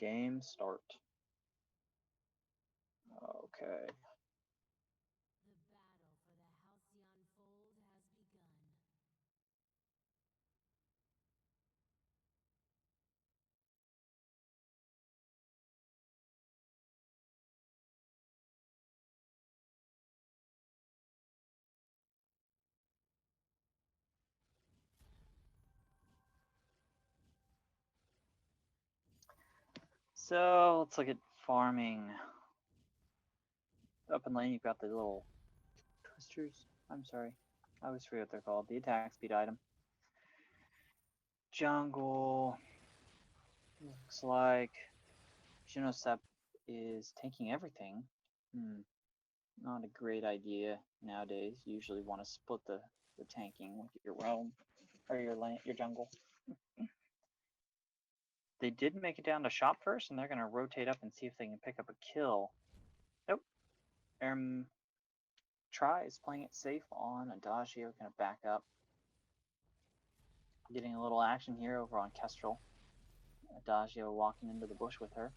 Game start. Okay. The battle for the Halcyon Fold has begun. So let's look at farming. Up in lane, you've got the little twisters. I'm sorry, I always forget what they're called. The attack speed item. Jungle. Looks like Genosep is tanking everything. Not a great idea nowadays. You usually want to split the tanking with your realm or your jungle. They did make it down to shop first, and they're going to rotate up and see if they can pick up a kill. Nope. Tries playing it safe on Adagio, going to back up. Getting a little action here over on Kestrel. Adagio walking into the bush with her.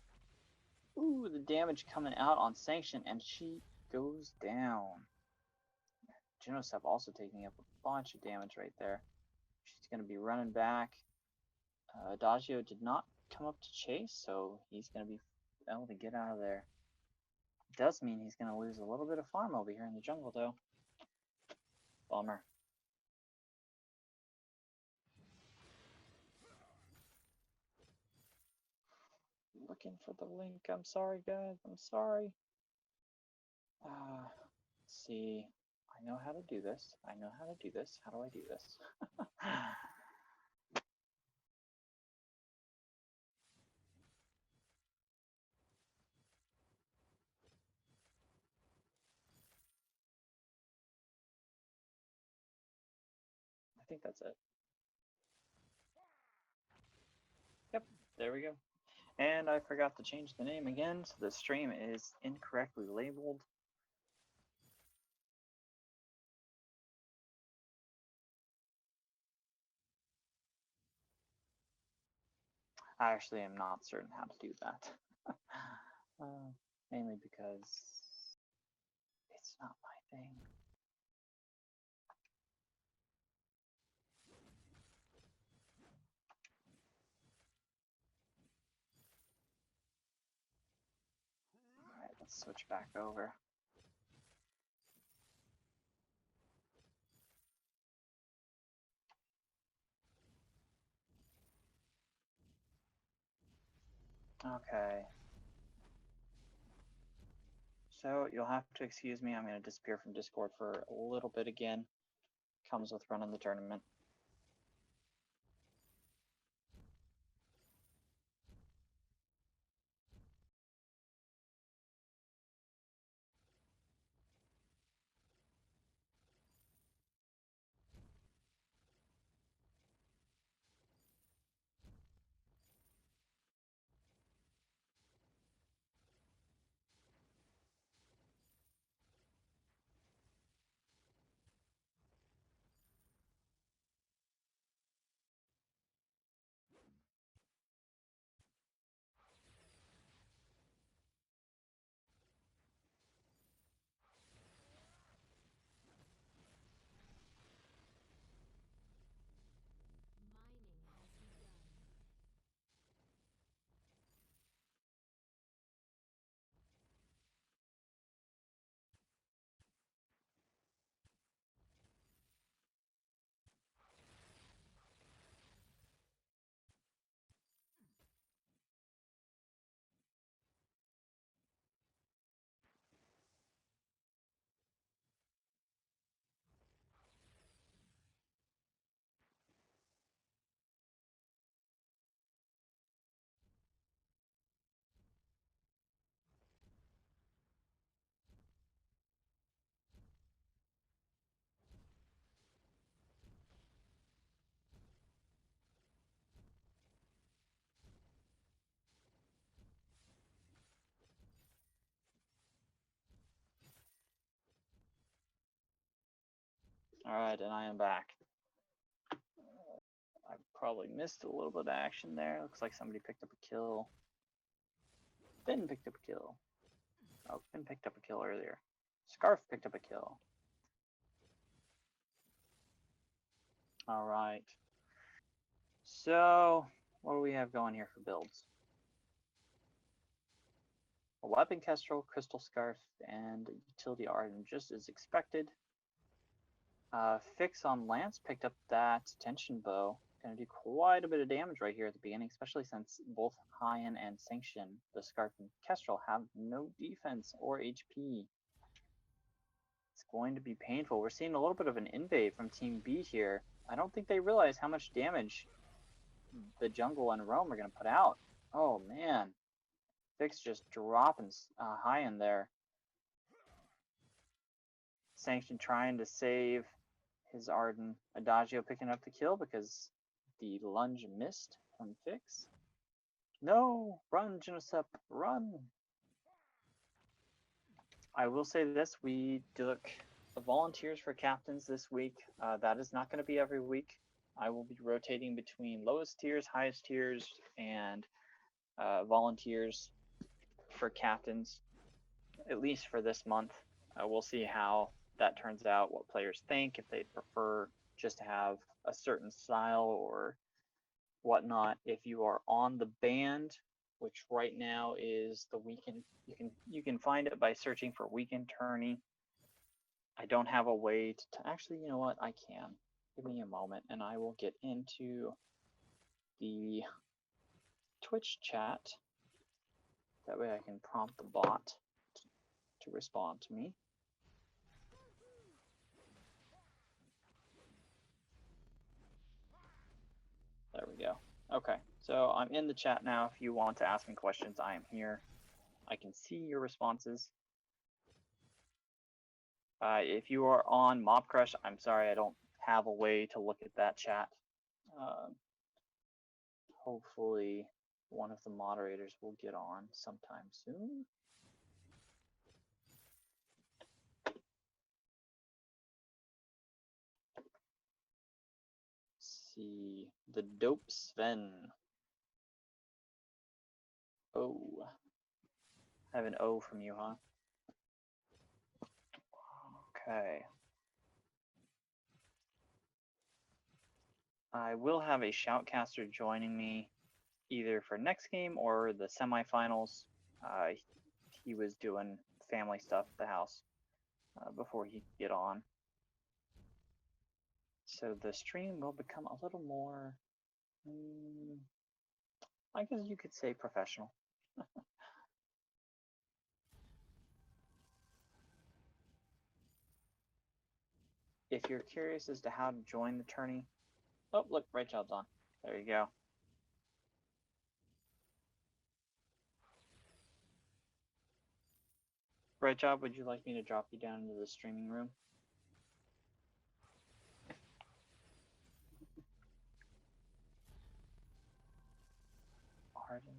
Ooh, the damage coming out on Sanction, and she goes down. Genosep also taking up a bunch of damage right there. She's going to be running back. Adagio did not come up to chase, so he's going to be able to get out of there. It does mean he's going to lose a little bit of farm over here in the jungle, though. Bummer. Looking for the link. I'm sorry, guys. I'm sorry. Let's see. I know how to do this. I know how to do this. How do I do this? I think that's it. Yep, there we go. And I forgot to change the name again, so the stream is incorrectly labeled. I actually am not certain how to do that. Mainly because it's not my thing. Alright, let's switch back over. Okay. So you'll have to excuse me. I'm going to disappear from Discord for a little bit again. Comes with running the tournament. Mining has begun. Alright, and I am back. I probably missed a little bit of action there. Looks like somebody picked up a kill. Finn picked up a kill. Oh, Finn picked up a kill earlier. Scarf picked up a kill. Alright. So, what do we have going here for builds? A weapon kestrel, crystal scarf, and utility Arden, just as expected. Fix on Lance picked up that tension bow. Gonna do quite a bit of damage right here at the beginning, especially since both Hyan and Sanction, the Scarf and Kestrel, have no defense or HP. It's going to be painful. We're seeing a little bit of an invade from Team B here. I don't think they realize how much damage the jungle and Roam are gonna put out. Oh man. Fix just dropping Hyan there. Sanction trying to save his Arden. Adagio picking up the kill because the lunge missed from Fix. No! Run, Genosep, run! I will say this, we took the volunteers for captains this week. That is not going to be every week. I will be rotating between lowest tiers, highest tiers, and volunteers for captains, at least for this month. We'll see how that turns out, what players think, if they'd prefer just to have a certain style or whatnot. If you are on the band, which right now is the weekend, you can find it by searching for weekend tourney. I don't have a way to actually, you know what, I can. Give me a moment and I will get into the Twitch chat. That way I can prompt the bot to respond to me. There we go. Okay, so I'm in the chat now. If you want to ask me questions, I am here. I can see your responses. If you are on Mob Crush, I'm sorry, I don't have a way to look at that chat. Hopefully one of the moderators will get on sometime soon. Let's see, the dope Sven. Oh, I have an O from you, huh? Okay. I will have a shoutcaster joining me either for next game or the semifinals. He was doing family stuff at the house before he could get on. So the stream will become a little more, I guess you could say, professional. If you're curious as to how to join the tourney, oh, look, Right Child's on. There you go. Right Job, would you like me to drop you down into the streaming room? Arden.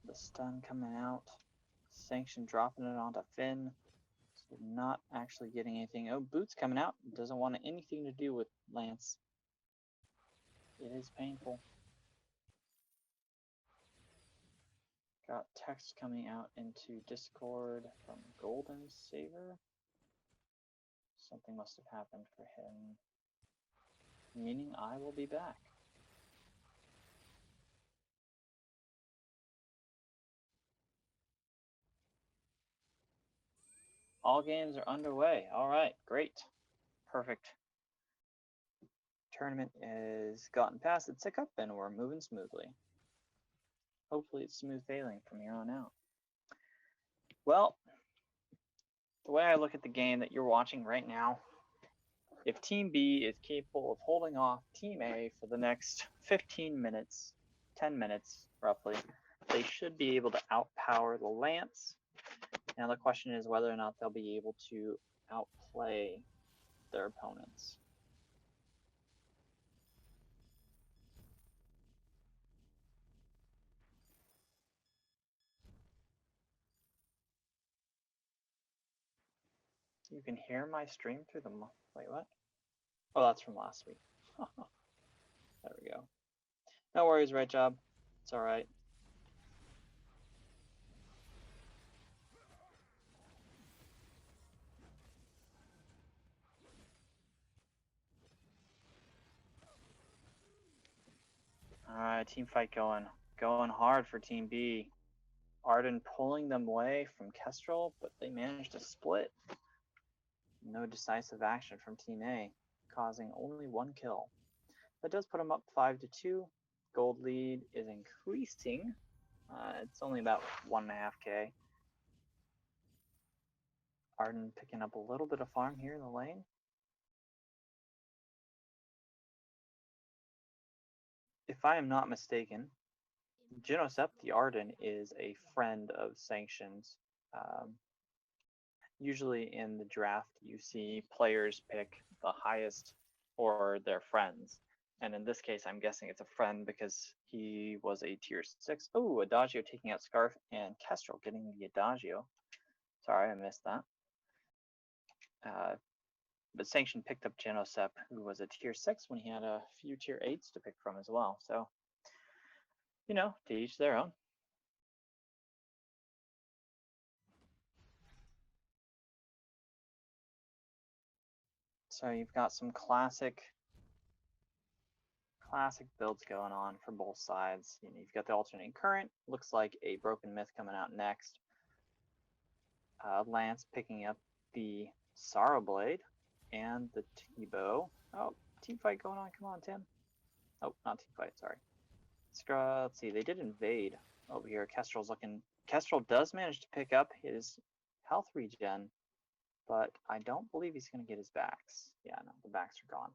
The stun coming out. Sanction dropping it onto Finn. So not actually getting anything. Oh, Boots coming out. Doesn't want anything to do with Lance. It is painful. Got text coming out into Discord from Golden Saver. Something must have happened for him. Meaning I will be back. All games are underway. All right, great. Perfect. Tournament has gotten past its hiccup and we're moving smoothly. Hopefully it's smooth sailing from here on out. Well, the way I look at the game that you're watching right now, if Team B is capable of holding off Team A for the next 15 minutes, 10 minutes roughly, they should be able to outpower the Lance. Now the question is whether or not they'll be able to outplay their opponents. You can hear my stream through the... Wait, what? Oh, that's from last week. There we go. No worries, right job. It's all right. All right, team fight going hard for Team B. Arden pulling them away from Kestrel, but they managed to split. No decisive action from Team A, causing only one kill. That does put them up 5-2. Gold lead is increasing. It's only about 1.5k. Arden picking up a little bit of farm here in the lane. If I am not mistaken, Genosep the Arden is a friend of Sanctions. Usually in the draft, you see players pick the highest or their friends. And in this case, I'm guessing it's a friend because he was a tier 6. Oh, Adagio taking out Scarf and Kestrel getting the Adagio. Sorry, I missed that. But Sanction picked up Genosep, who was a tier 6 when he had a few tier 8s to pick from as well. So, you know, to each their own. So you've got some classic builds going on for both sides. You know, you've got the alternating current, looks like a broken myth coming out next. Lance picking up the Sorrow Blade and the T-Bow. Oh, team fight going on. Come on, Tim. Oh, not team fight, sorry. Let's see, they did invade over here. Kestrel's looking. Kestrel does manage to pick up his health regen, but I don't believe he's going to get his backs. Yeah, no, the backs are gone.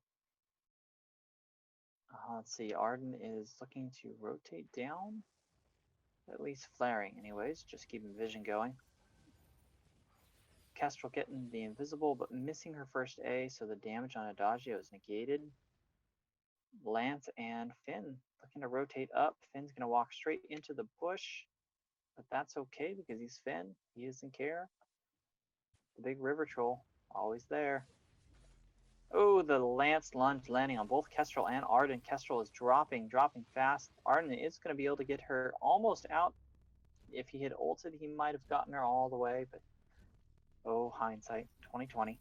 Let's see, Arden is looking to rotate down, at least flaring anyways, just keeping vision going. Kestrel getting the invisible, but missing her first A, so the damage on Adagio is negated. Lance and Finn looking to rotate up. Finn's going to walk straight into the bush, but that's okay because he's Finn. He doesn't care. The big river troll, always there. Oh, the Lance lunge landing on both Kestrel and Arden. Kestrel is dropping fast. Arden is going to be able to get her almost out. If he had ulted, he might have gotten her all the way, but oh, hindsight, 2020.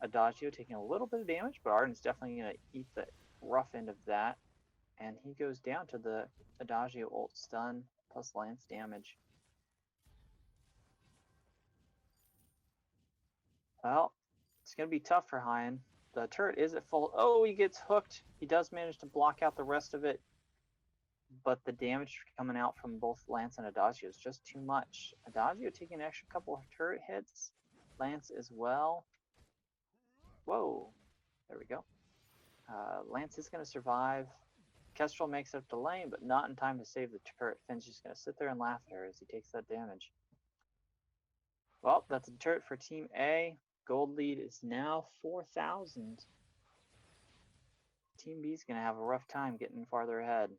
Adagio taking a little bit of damage, but Arden's definitely going to eat the rough end of that. And he goes down to the Adagio ult stun plus Lance damage. Well, it's going to be tough for Hyan. The turret is at full. Oh, he gets hooked. He does manage to block out the rest of it, but the damage coming out from both Lance and Adagio is just too much. Adagio taking an extra couple of turret hits. Lance as well. Whoa. There we go. Lance is going to survive. Kestrel makes it up the lane, but not in time to save the turret. Finn's just going to sit there and laugh at her as he takes that damage. Well, that's a turret for Team A. Gold lead is now 4,000. Team B is going to have a rough time getting farther ahead.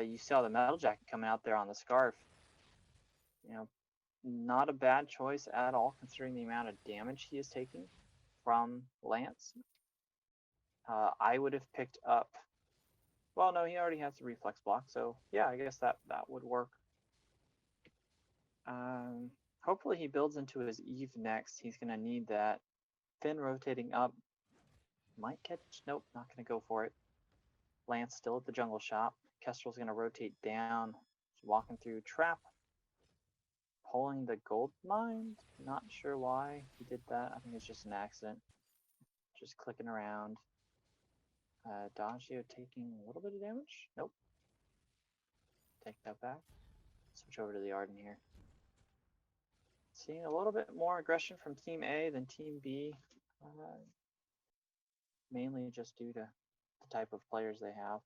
You saw the Metal Jacket coming out there on the Scarf. You know, not a bad choice at all considering the amount of damage he is taking from Lance. I would have picked up. Well, no, he already has the reflex block, so yeah, I guess that would work. Hopefully he builds into his Eve next. He's going to need that. Finn rotating up. Might catch. Nope, not going to go for it. Lance still at the jungle shop. Kestrel's going to rotate down. He's walking through trap. Pulling the gold mine. Not sure why he did that. I think it's just an accident. Just clicking around. Adagio taking a little bit of damage. Nope. Take that back. Switch over to the Arden here. Seeing a little bit more aggression from Team A than Team B. Mainly just due to the type of players they have.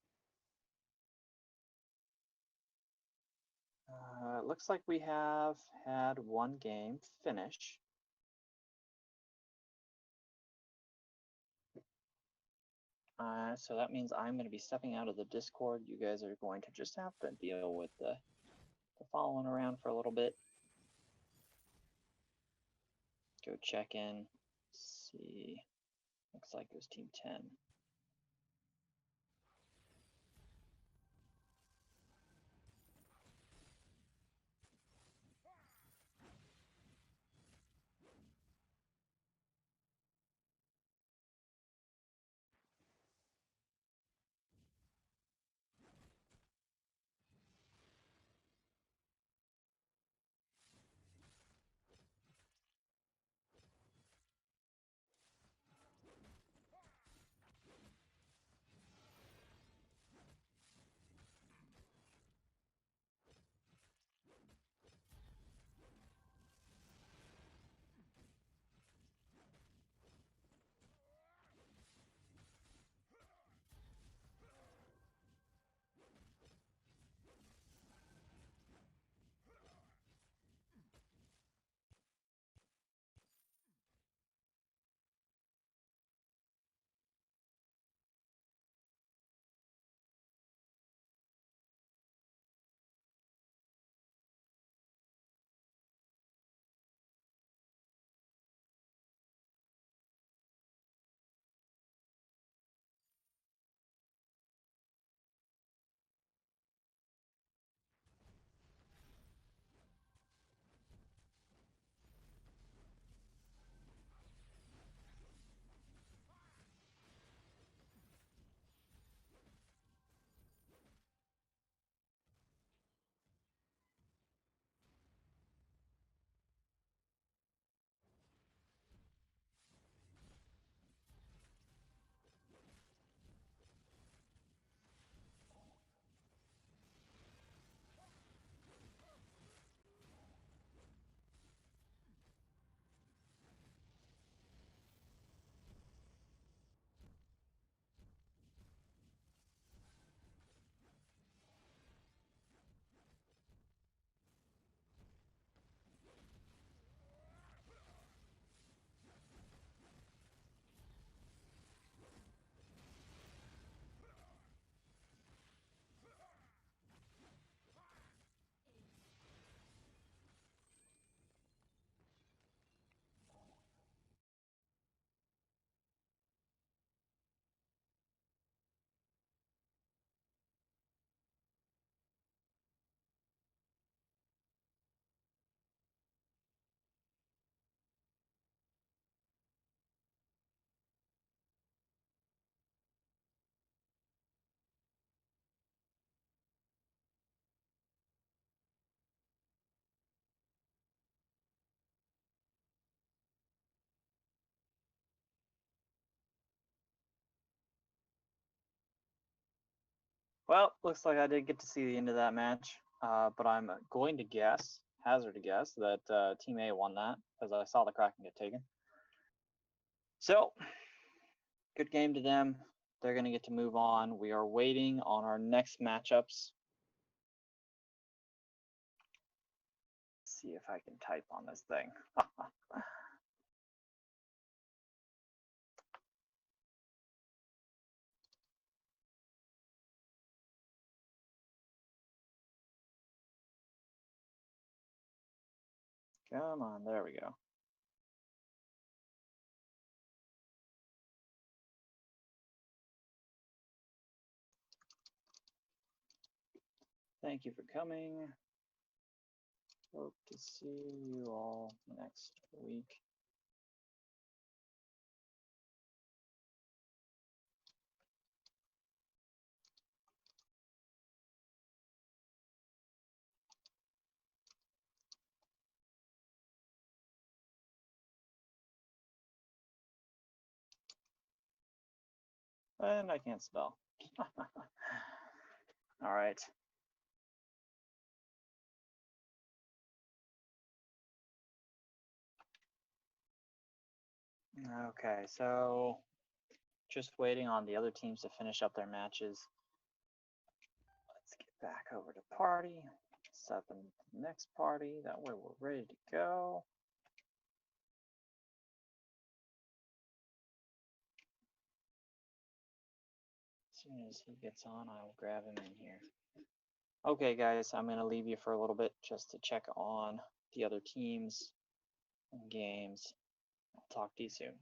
It looks like we have had one game finish. So that means I'm going to be stepping out of the Discord. You guys are going to just have to deal with the following around for a little bit. Go check in. See. Looks like it was Team 10. Well, looks like I did get to see the end of that match, but I'm going to hazard a guess, that Team A won that because I saw the Kraken get taken. So, good game to them. They're going to get to move on. We are waiting on our next matchups. Let's see if I can type on this thing. Come on, there we go. Thank you for coming. Hope to see you all next week. And I can't spell. All right. Okay, so just waiting on the other teams to finish up their matches. Let's get back over to party, set up the next party. That way we're ready to go. As soon as he gets on, I'll grab him in here. Okay, guys, I'm going to leave you for a little bit just to check on the other teams and games. I'll talk to you soon.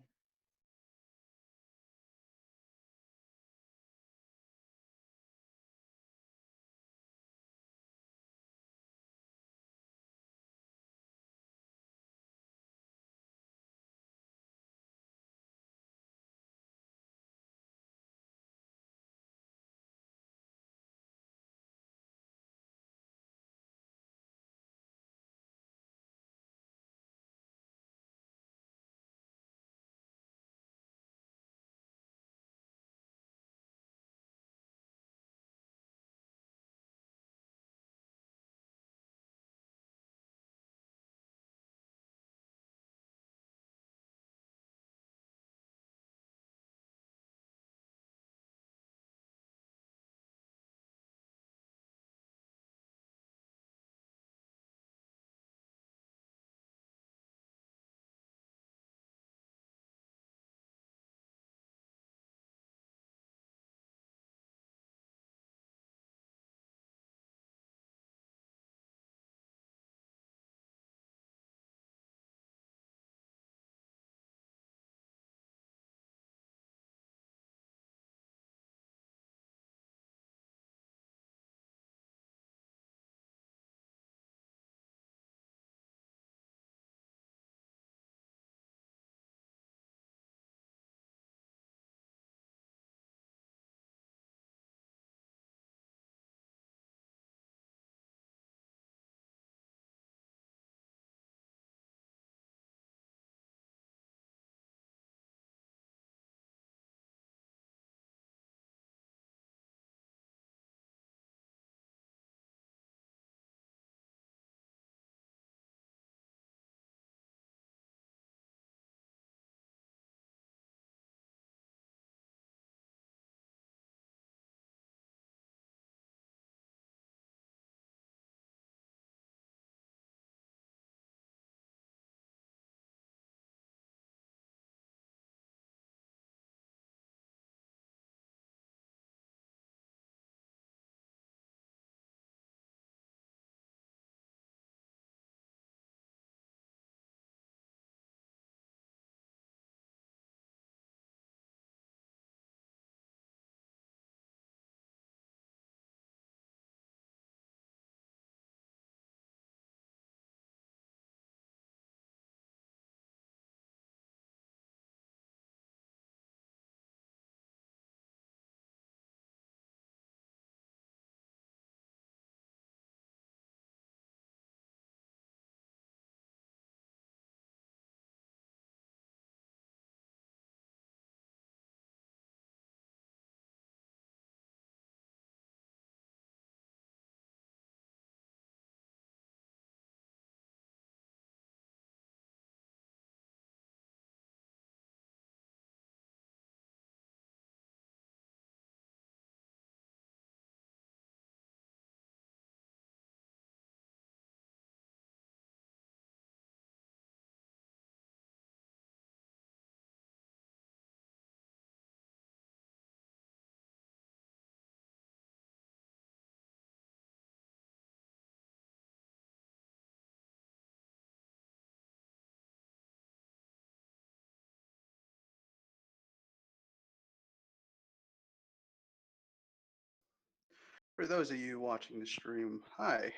For those of you watching the stream, hi.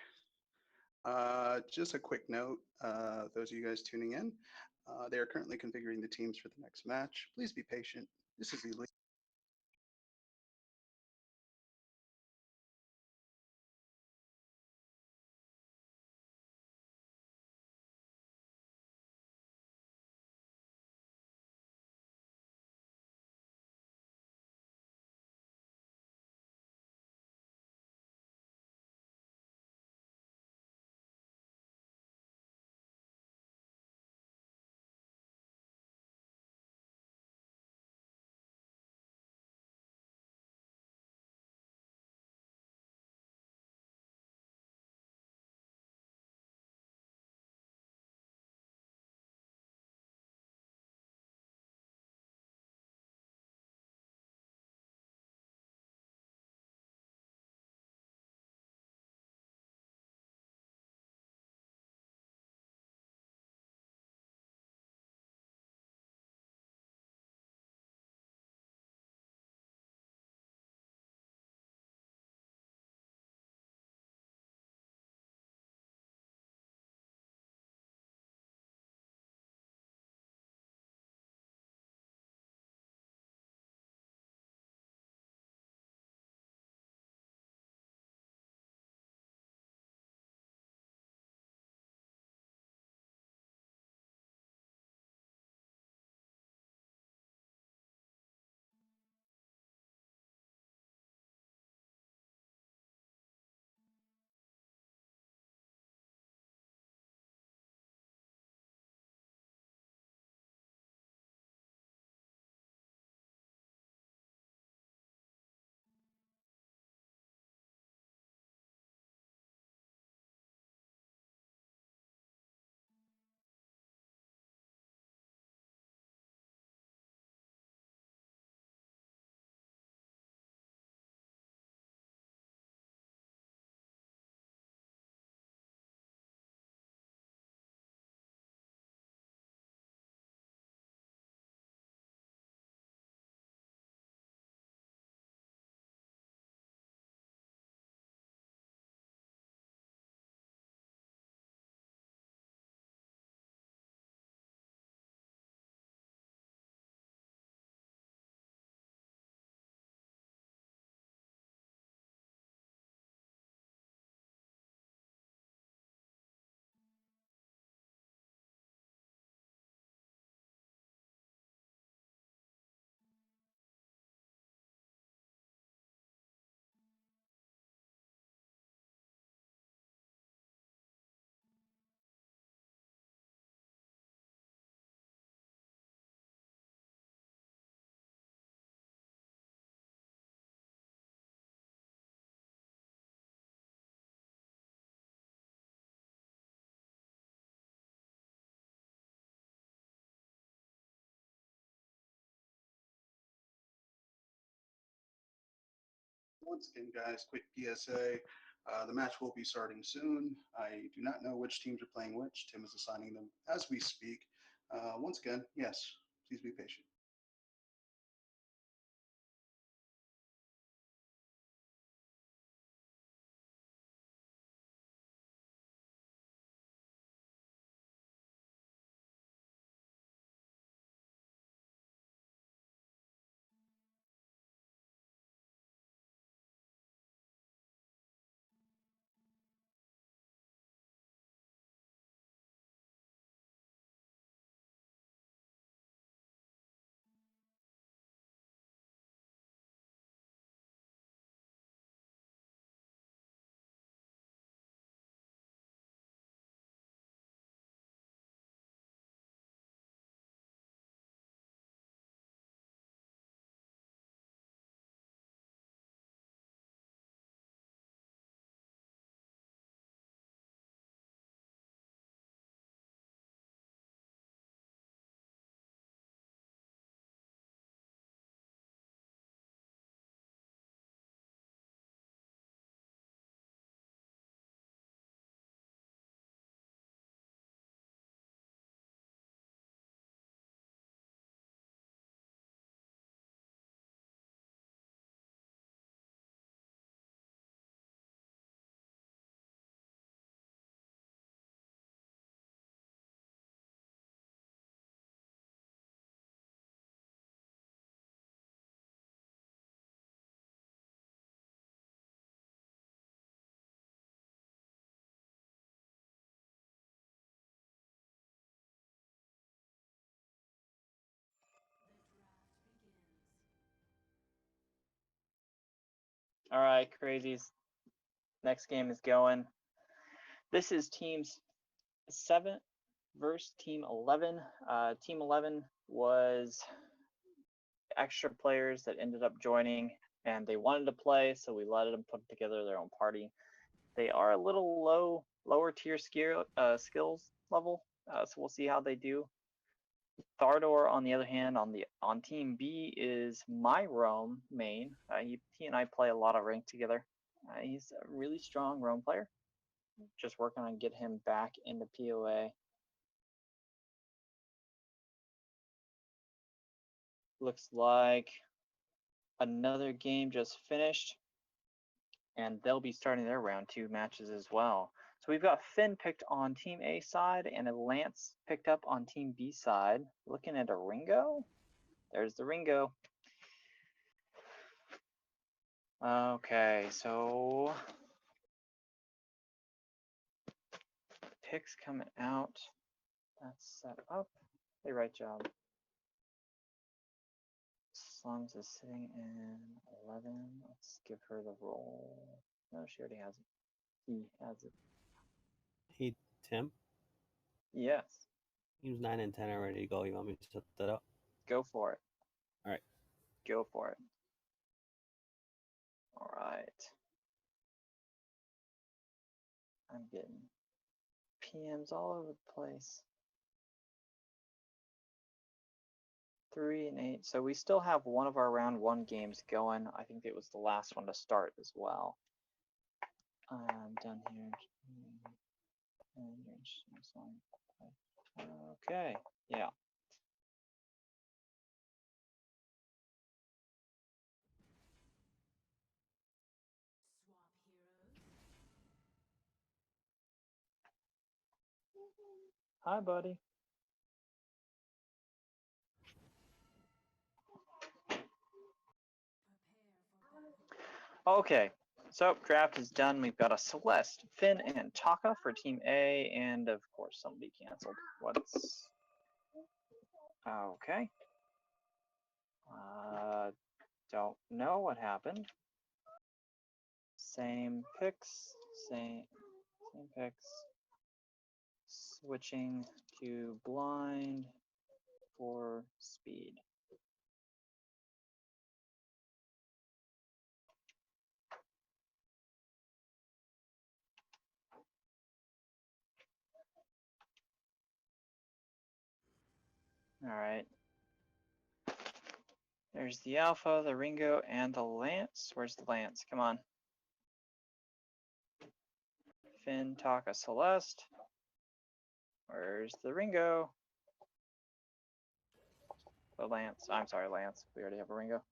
Just a quick note, those of you guys tuning in, they are currently configuring the teams for the next match. Please be patient. This is the Once again, guys, quick PSA. The match will be starting soon. I do not know which teams are playing which. Tim is assigning them as we speak. Once again, yes, please be patient. All right, crazies. Next game is going. This is teams 7 versus team 11. Team 11 was extra players that ended up joining, and they wanted to play, so we let them put together their own party. They are a little lower tier skills level, so we'll see how they do. Thardor, on the other hand, on team B is my roam main. He and I play a lot of rank together. He's a really strong roam player. Just working on get him back into POA. Looks like another game just finished, and they'll be starting their round 2 matches as well. So we've got Finn picked on team A side and a Lance picked up on team B side. Looking at a Ringo. There's the Ringo. Okay, so picks coming out. That's set up. Hey, right job. Slums is sitting in 11. Let's give her the roll. No, she already has it. He has it. Hey, Tim. Yes. Teams 9 and 10 are ready to go. You want me to set that up? Go for it. All right. Go for it. All right. I'm getting PMs all over the place. 3 and 8. So we still have one of our round 1 games going. I think it was the last one to start as well. I'm done here. Okay, yeah. Swap heroes. Hi, buddy. Okay, so draft is done. We've got a Celeste, Finn, and Taka for Team A, and of course somebody canceled. What's okay? Don't know what happened. Same picks, same picks. Switching to blind for speed. All right. There's the Alpha, the Ringo, and the Lance. Where's the Lance? Come on. Finn, Taka, Celeste. Where's the Ringo? The Lance. I'm sorry, Lance. We already have a Ringo.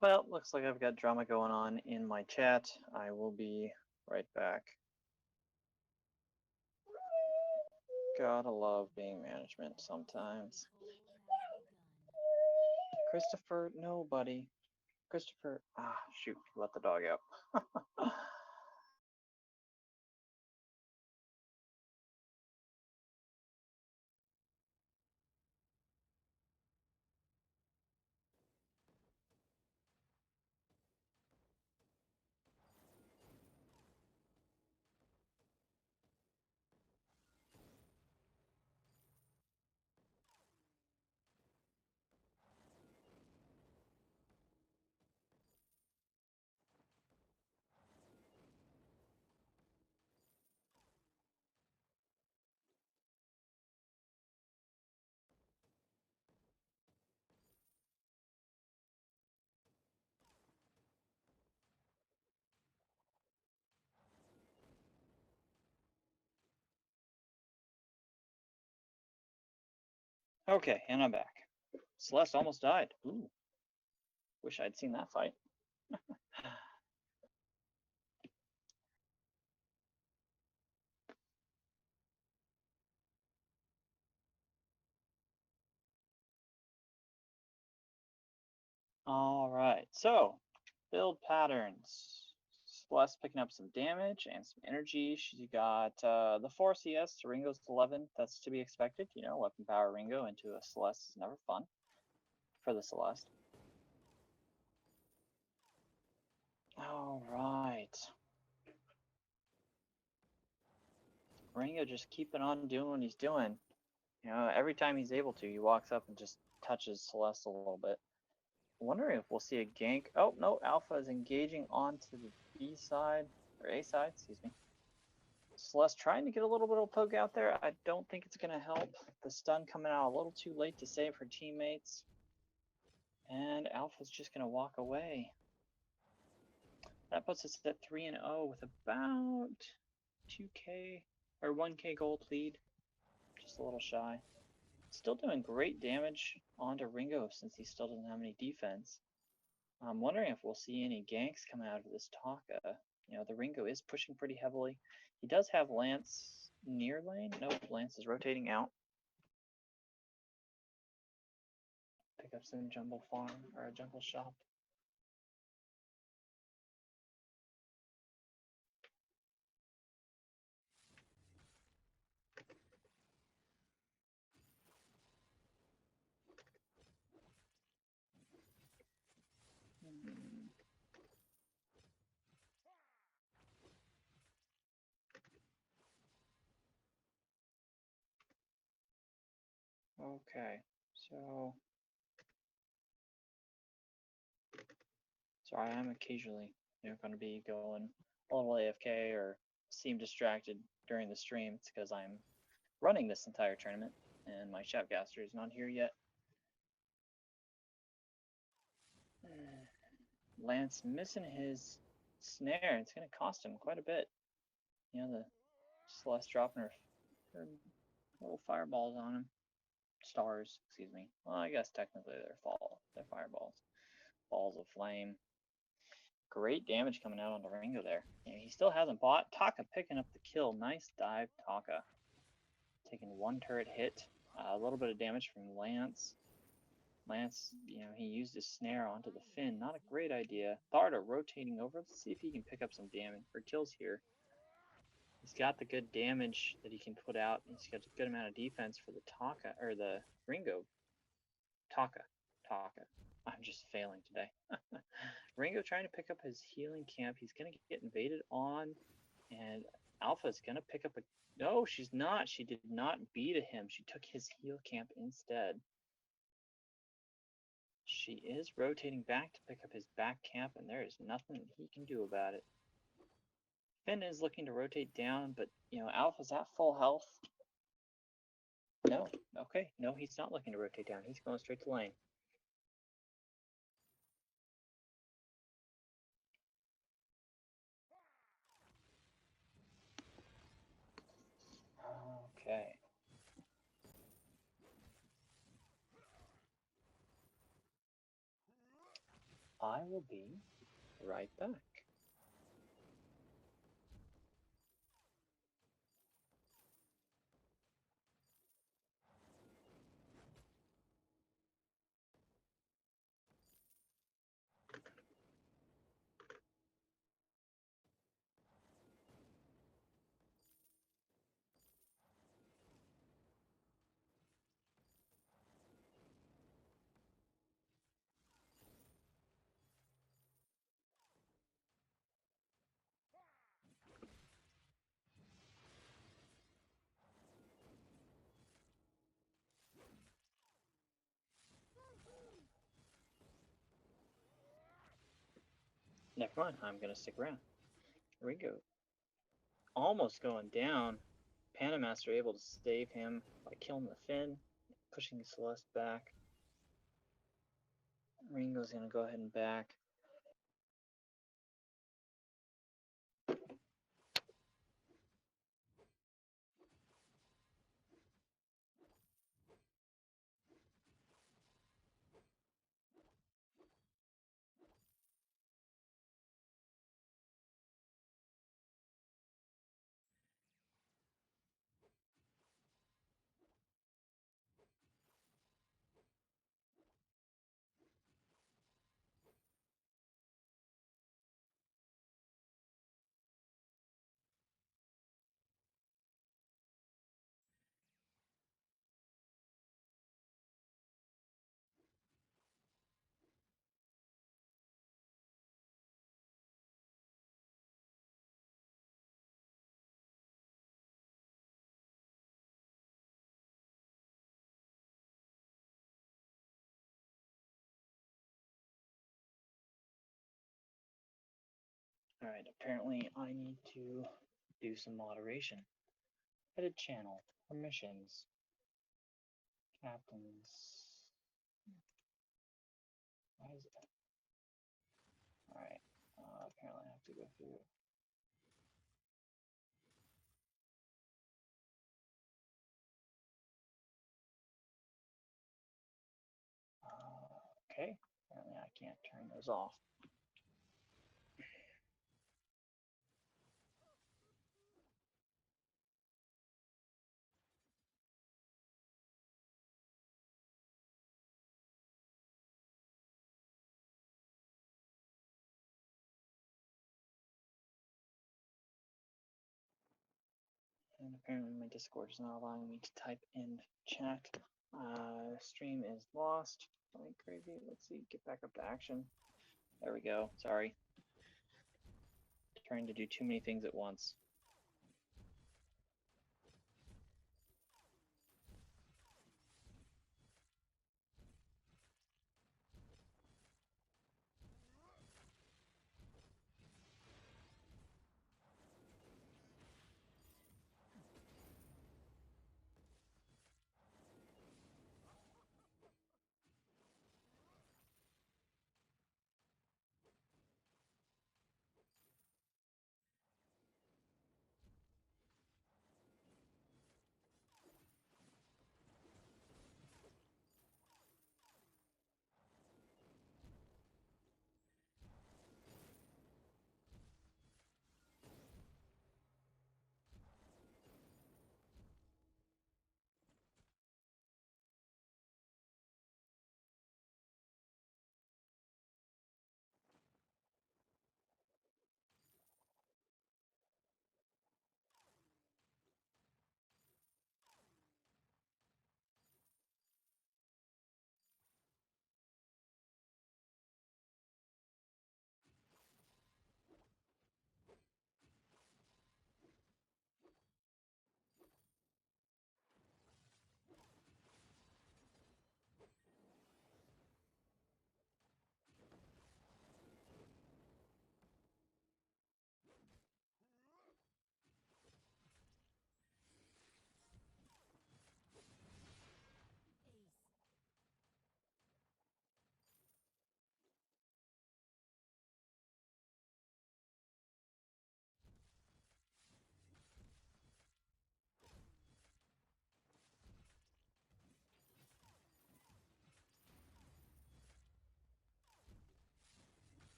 Well, looks like I've got drama going on in my chat. I will be right back. Gotta love being management sometimes. Christopher, no, buddy. Christopher, shoot, let the dog out. Okay, and I'm back. Celeste almost died. Ooh. Wish I'd seen that fight. All right, so build patterns. Celeste picking up some damage and some energy. She got the 4 CS to Ringo's 11. That's to be expected. You know, weapon power Ringo into a Celeste is never fun for the Celeste. All right. Ringo just keeping on doing what he's doing. You know, every time he's able to, he walks up and just touches Celeste a little bit. Wondering if we'll see a gank. Oh, no, Alpha is engaging onto the B side, or A side, excuse me. Celeste trying to get a little bit of poke out there. I don't think it's going to help. The stun coming out a little too late to save her teammates. And Alpha's just going to walk away. That puts us at 3-0 with about 2k or 1k gold lead. Just a little shy. Still doing great damage onto Ringo since he still doesn't have any defense. I'm wondering if we'll see any ganks coming out of this Taka. You know, the Ringo is pushing pretty heavily. He does have Lance near lane. Nope, Lance is rotating out. Pick up some jungle farm or a jungle shop. Okay, so sorry, I'm occasionally going to be going a little AFK or seem distracted during the stream. It's because I'm running this entire tournament and my Shoutcaster is not here yet. Lance missing his snare. It's going to cost him quite a bit. You know, the Celeste dropping her little fireballs on him. Stars, excuse me. Well, I guess technically they're fireballs. Balls of flame. Great damage coming out on the Ringo there. Yeah, he still hasn't bought. Taka picking up the kill. Nice dive, Taka. Taking one turret hit. A little bit of damage from Lance. Lance, he used his snare onto the Finn. Not a great idea. Tharda rotating over. Let's see if he can pick up some damage or kills here. He's got the good damage that he can put out. He's got a good amount of defense for the Taka, or the Ringo. Taka. I'm just failing today. Ringo trying to pick up his healing camp. He's going to get invaded on, and Alpha is going to pick up a... No, she's not. She did not beat him. She took his heal camp instead. She is rotating back to pick up his back camp, and there is nothing he can do about it. Finn is looking to rotate down, but, Alpha's at full health. No, okay. No, he's not looking to rotate down. He's going straight to lane. Okay. I will be right back. Never mind, I'm going to stick around. Here we go. Almost going down. Panamaster able to save him by killing the Finn, pushing Celeste back. Ringo's going to go ahead and back. Alright, apparently I need to do some moderation. Edit channel, permissions, captains. Why is it? Alright, apparently I have to go through. Okay, apparently I can't turn those off. And apparently my Discord is not allowing me to type in chat. Stream is lost. Something crazy. Let's see. Get back up to action. There we go. Sorry. Trying to do too many things at once.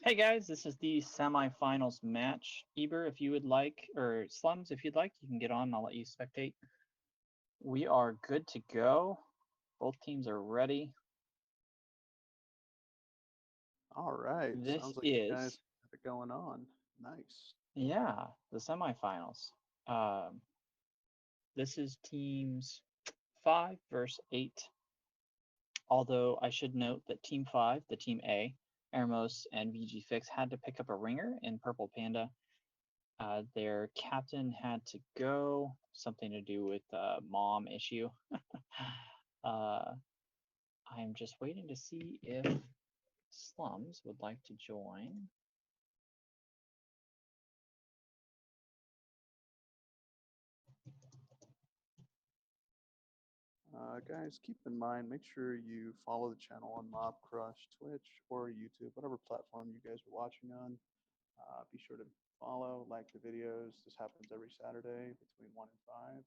Hey guys, this is the semifinals match. Eber, if you would like, or Slums, if you'd like, you can get on and I'll let you spectate. We are good to go. Both teams are ready. All right. This Sounds like you is, guys have it going on. Nice. yeah, the semifinals. This is teams 5 versus 8. Although I should note that Team 5, the Team A, Ermos and VG Fix had to pick up a ringer in Purple Panda. Their captain had to go, something to do with mom issue. I'm just waiting to see if Slums would like to join. Guys, keep in mind, make sure you follow the channel on Mob Crush, Twitch, or YouTube, whatever platform you guys are watching on. Be sure to follow, like the videos. This happens every Saturday between 1 and 5.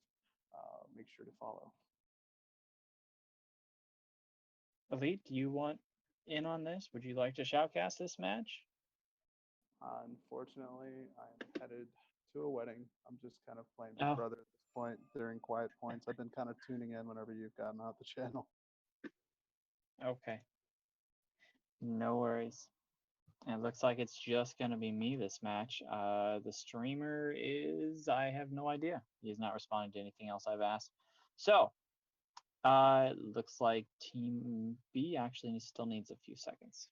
Make sure to follow. Elite, do you want in on this? Would you like to shoutcast this match? Unfortunately, I'm headed to a wedding. I'm just kind of playing Big Oh, Brother at this point during quiet points. I've been kind of tuning in whenever you've gotten out the channel. okay. No worries. It looks like it's just going to be me this match. The streamer is, I have no idea. He's not responding to anything else I've asked. So, looks like Team B actually still needs a few seconds.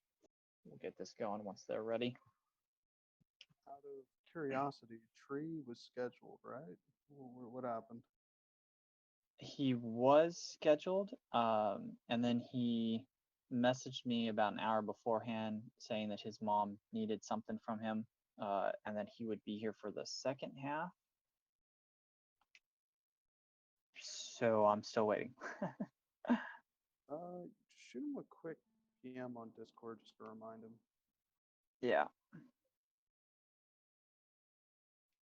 We'll get this going once they're ready. Out of curiosity, Tree was scheduled, right? What happened? He was scheduled, and then he messaged me about an hour beforehand saying that his mom needed something from him, and that he would be here for the second half. So I'm still waiting. Shoot him a quick PM on Discord just to remind him. Yeah.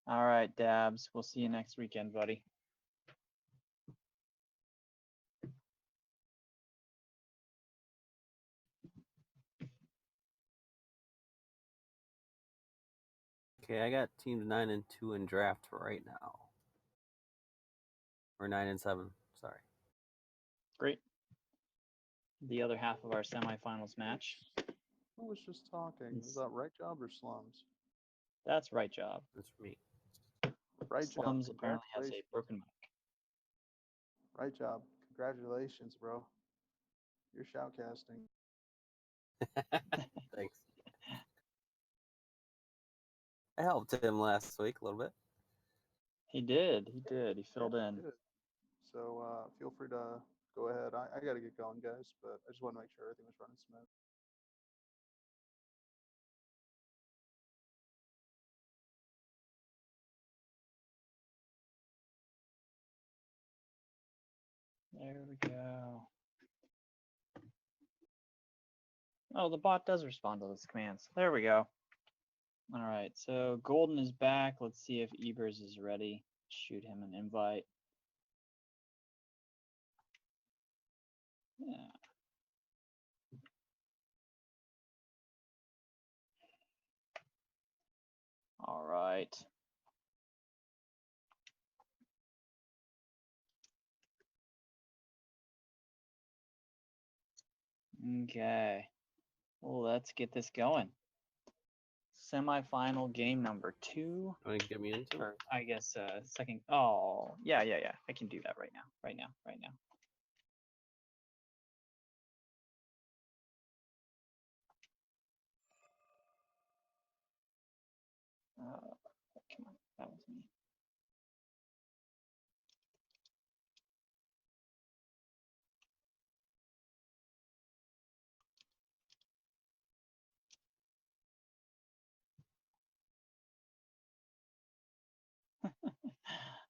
All right, Dabs. We'll see you next weekend, buddy. Okay, I got teams 9 and 2 in draft right now. Or 9 and 7, sorry. Great. The other half of our semifinals match. Who was just talking? Is that Right Job or Slums? That's Right Job. That's for me. Right Slums Job. apparently has a Congratulations. broken mic. Right Job. Congratulations, bro. You're shoutcasting. Thanks. I helped him last week a little bit. He did. He did. He filled in. Good. So feel free to go ahead. I got to get going, guys, but I just want to make sure everything was running smooth. There we go. Oh, the bot does respond to those commands. There we go. All right, so Golden is back. Let's see if Ebers is ready. Shoot him an invite. Yeah. All right. Okay. Well, let's get this going. Semifinal game number 2. Want to get me into it? Or I guess second. Oh, yeah. I can do that right now. Right now. Come on, that was me.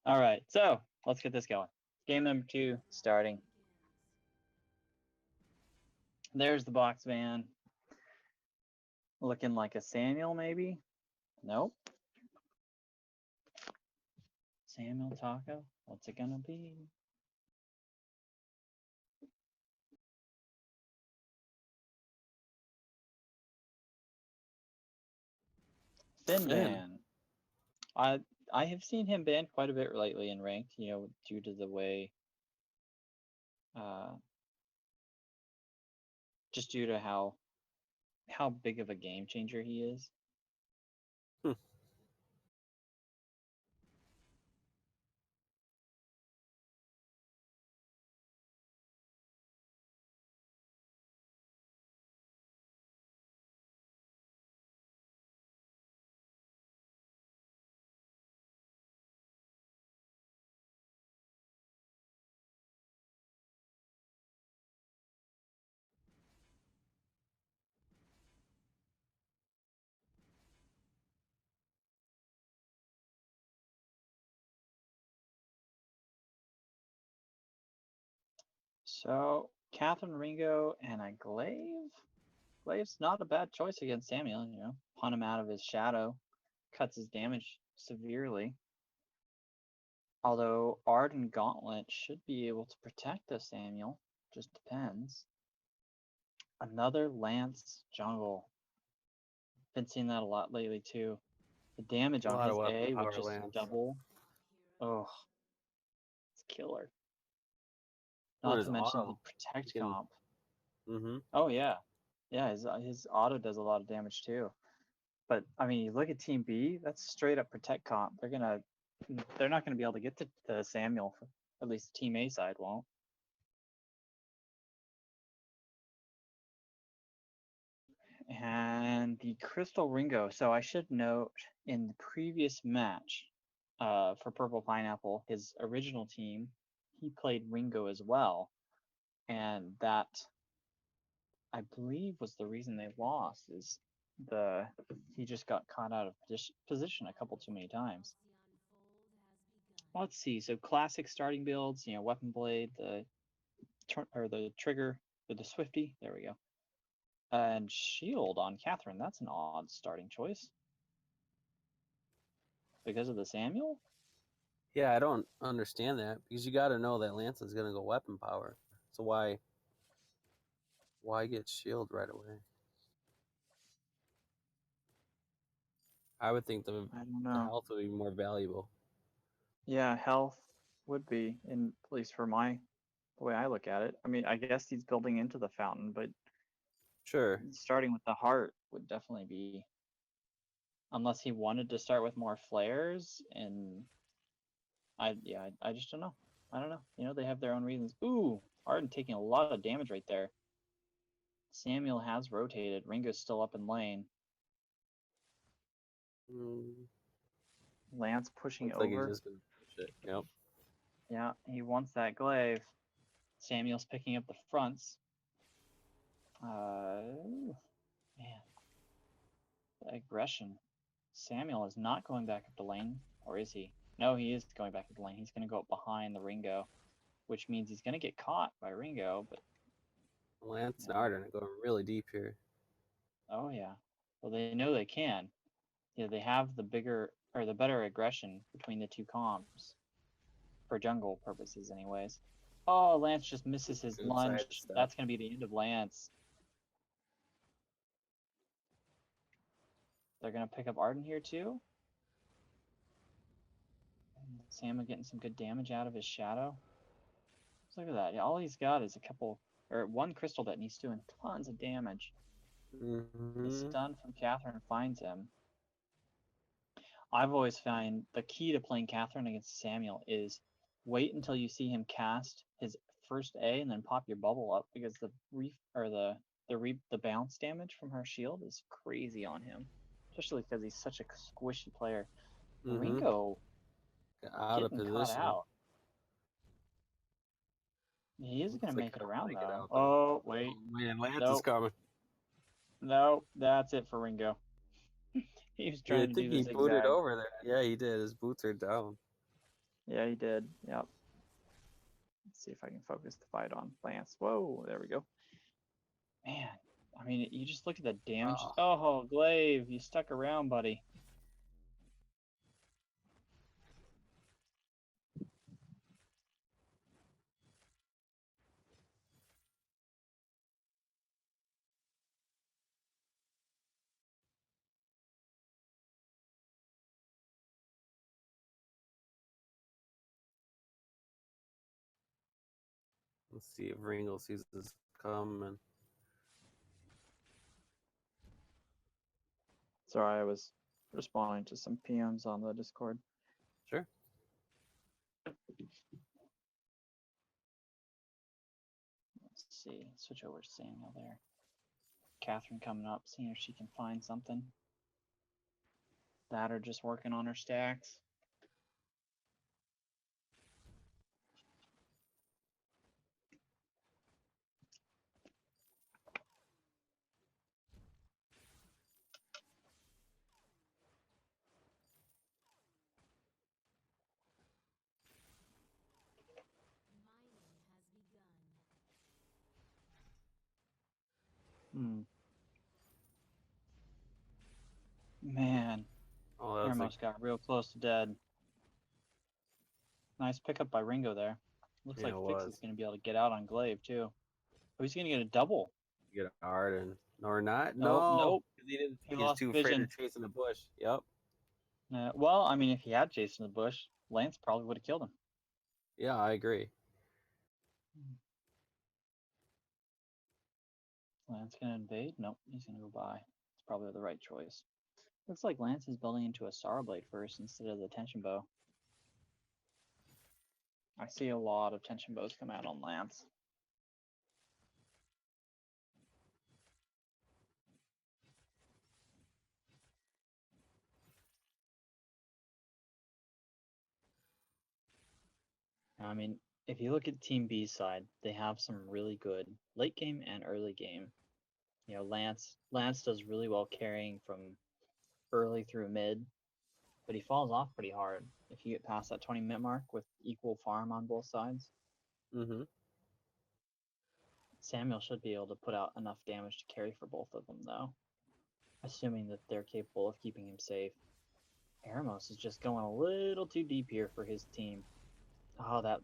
All right, so let's get this going. Game number 2 starting. There's the box van. Looking like a Samuel, maybe? Nope. Samuel Taco? What's it gonna be? Finn ban. I have seen him banned quite a bit lately in ranked, due to the way, just due to how big of a game changer he is. So Catherine, Ringo, and a Glaive. Glaive's not a bad choice against Samuel. Punt him out of his shadow, cuts his damage severely. Although Arden Gauntlet should be able to protect the Samuel, just depends. Another Lance jungle. Been seeing that a lot lately too. The damage A on lot his of weapon A would power just Lance. double. Oh, it's killer. Or Not his to mention the auto. protect He can- comp. Mm-hmm. Oh yeah, his auto does a lot of damage too. But I mean, you look at Team B, that's straight up protect comp. They're not gonna be able to get to the Samuel. At least Team A side won't. And the Crystal Ringo. So I should note in the previous match, for Purple Pineapple, his original team, he played Ringo as well, and that I believe was the reason they lost. Is he just got caught out of position a couple too many times. Let's see. So classic starting builds, Weapon Blade, the Trigger, or the Swifty. There we go. And Shield on Catherine. That's an odd starting choice. Because of the Samuel? Yeah, I don't understand that because you got to know that Lance is going to go weapon power. So why get shield right away? I would think I don't the know. health would be more valuable. Yeah, health would be, in at least for the way I look at it. I mean, I guess he's building into the fountain, but Sure. starting with the heart would definitely be, unless he wanted to start with more flares, and I just don't know. I don't know. They have their own reasons. Ooh, Arden taking a lot of damage right there. Samuel has rotated. Ringo's still up in lane. Lance pushing Looks like he's over. just going to push it. Yep. Yeah, he wants that glaive. Samuel's picking up the fronts. Man, the aggression. Samuel is not going back up the lane, or is he? No, he is going back up the lane. He's going to go up behind the Ringo, which means he's going to get caught by Ringo. But Lance and Arden are going really deep here. oh yeah, well they know they can. They have the better aggression between the two comps for jungle purposes, anyways. Oh, Lance just misses his Good lunge. sidestep. That's going to be the end of Lance. They're going to pick up Arden here too. Samuel getting some good damage out of his shadow. Just look at that. Yeah, all he's got is one crystal that needs doing tons of damage. The stun from Catherine finds him. I've always found the key to playing Catherine against Samuel is wait until you see him cast his first A and then pop your bubble up, because the bounce damage from her shield is crazy on him, especially because he's such a squishy player. Ringo out of getting caught position. out. He is going to make it around, though. Out, oh, wait. Oh, man, Lance nope. is coming. No, that's it for Ringo. He was trying to do the he zigzag. booted over there. Yeah, he did. His boots are down. Yeah, he did. Yep. Let's see if I can focus the fight on Lance. Whoa, there we go. Man, I mean, you just look at the damage. Oh, Glaive, you stuck around, buddy. Let's see if Ringo sees this coming. Sorry, I was responding to some PMs on the Discord. Sure. Let's see. Switch over to Samuel there. Catherine coming up, seeing if she can find something. That or just working on her stacks. Mining has begun. Man, Oh, that was almost got real close to dead. Nice pickup by Ringo there. Looks Yeah, like it Fix was. is going to be able to get out on Glaive too. Oh, he's going to get a double. get a Arden or not? Nope, No, nope. 'cause he didn't. He He was lost too afraid vision. to chase in the bush. Yep. Well, I mean, if he had Jason in the bush, Lance probably would have killed him. Yeah, I agree. Lance going to invade? Nope, he's going to go by. It's probably the right choice. Looks like Lance is building into a Star Blade first instead of the tension bow. I see a lot of tension bows come out on Lance. I mean, if you look at Team B's side, they have some really good late game and early game. You know, Lance does really well carrying from early through mid, but he falls off pretty hard if you get past that 20-minute mark with equal farm on both sides. Mm-hmm. Samuel should be able to put out enough damage to carry for both of them, though, assuming that they're capable of keeping him safe. Aramos is just going a little too deep here for his team. Oh, that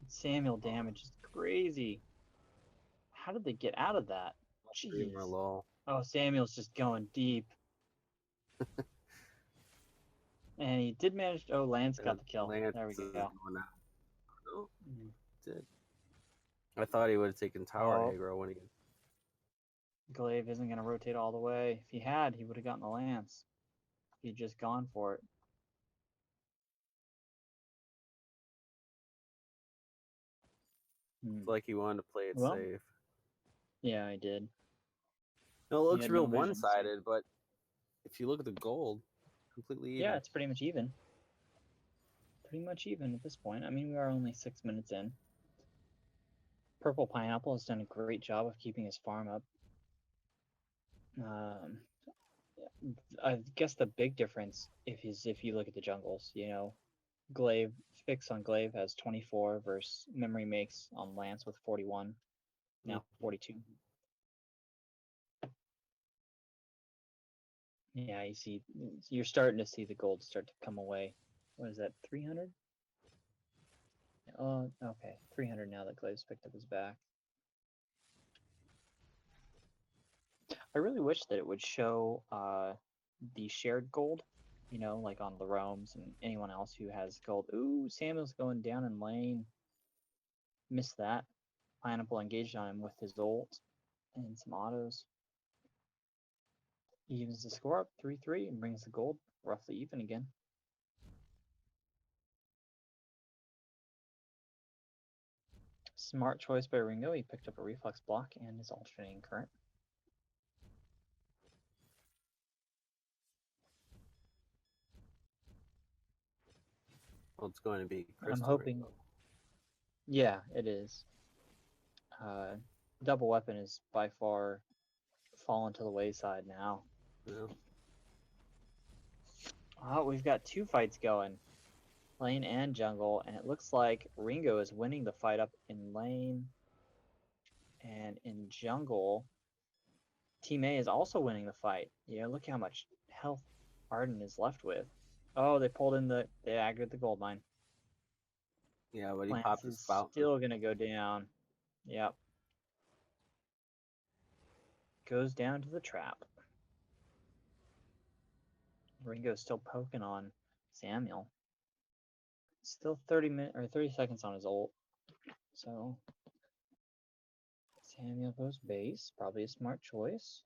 Samuel damage is crazy. How did they get out of that? Jeez. Streamer low. Oh, Samuel's just going deep. And he did manage. Oh, Lance got the kill. Lance There we is go. going out. No, did. I thought he would have taken tower Oh. aggro when he. Glaive isn't going to rotate all the way. If he had, he would have gotten the Lance. He'd just gone for it. It's like he wanted to play it Well, safe. Yeah, I did. No, it He looks had real no vision, one-sided, but if you look at the gold, completely even. Yeah, it's pretty much even. Pretty much even at this point. I mean, we are only 6 minutes in. Purple Pineapple has done a great job of keeping his farm up. I guess the big difference if you look at the jungles, you know, Glaive Fix on Glaive has 24 versus Memory Makes on Lance with 41. Now 42. Yeah, you're starting to see the gold start to come away. What is that, 300? Oh, okay, 300 now that Glaive's picked up his back. I really wish that it would show the shared gold, you know, like on the roams and anyone else who has gold. Ooh, Samuel's going down in lane. Missed that. Pineapple engaged on him with his ult and some autos. He evens the score up 3-3 and brings the gold roughly even again. Smart choice by Ringo. He picked up a reflex block and his alternating current. Well, it's going to be crystal. I'm hoping. Ringo. Yeah, it is. Double weapon is by far fallen to the wayside now. Yeah. Oh, we've got two fights going. Lane and jungle, and it looks like Ringo is winning the fight up in lane. And in jungle, Team A is also winning the fight. Yeah, look how much health Arden is left with. Oh, they aggroed the gold mine. Yeah, but he Lance popped his is fountain. still gonna go down. Yep. Goes down to the trap. Ringo's still poking on Samuel. Still 30 seconds on his ult. So Samuel goes base. Probably a smart choice.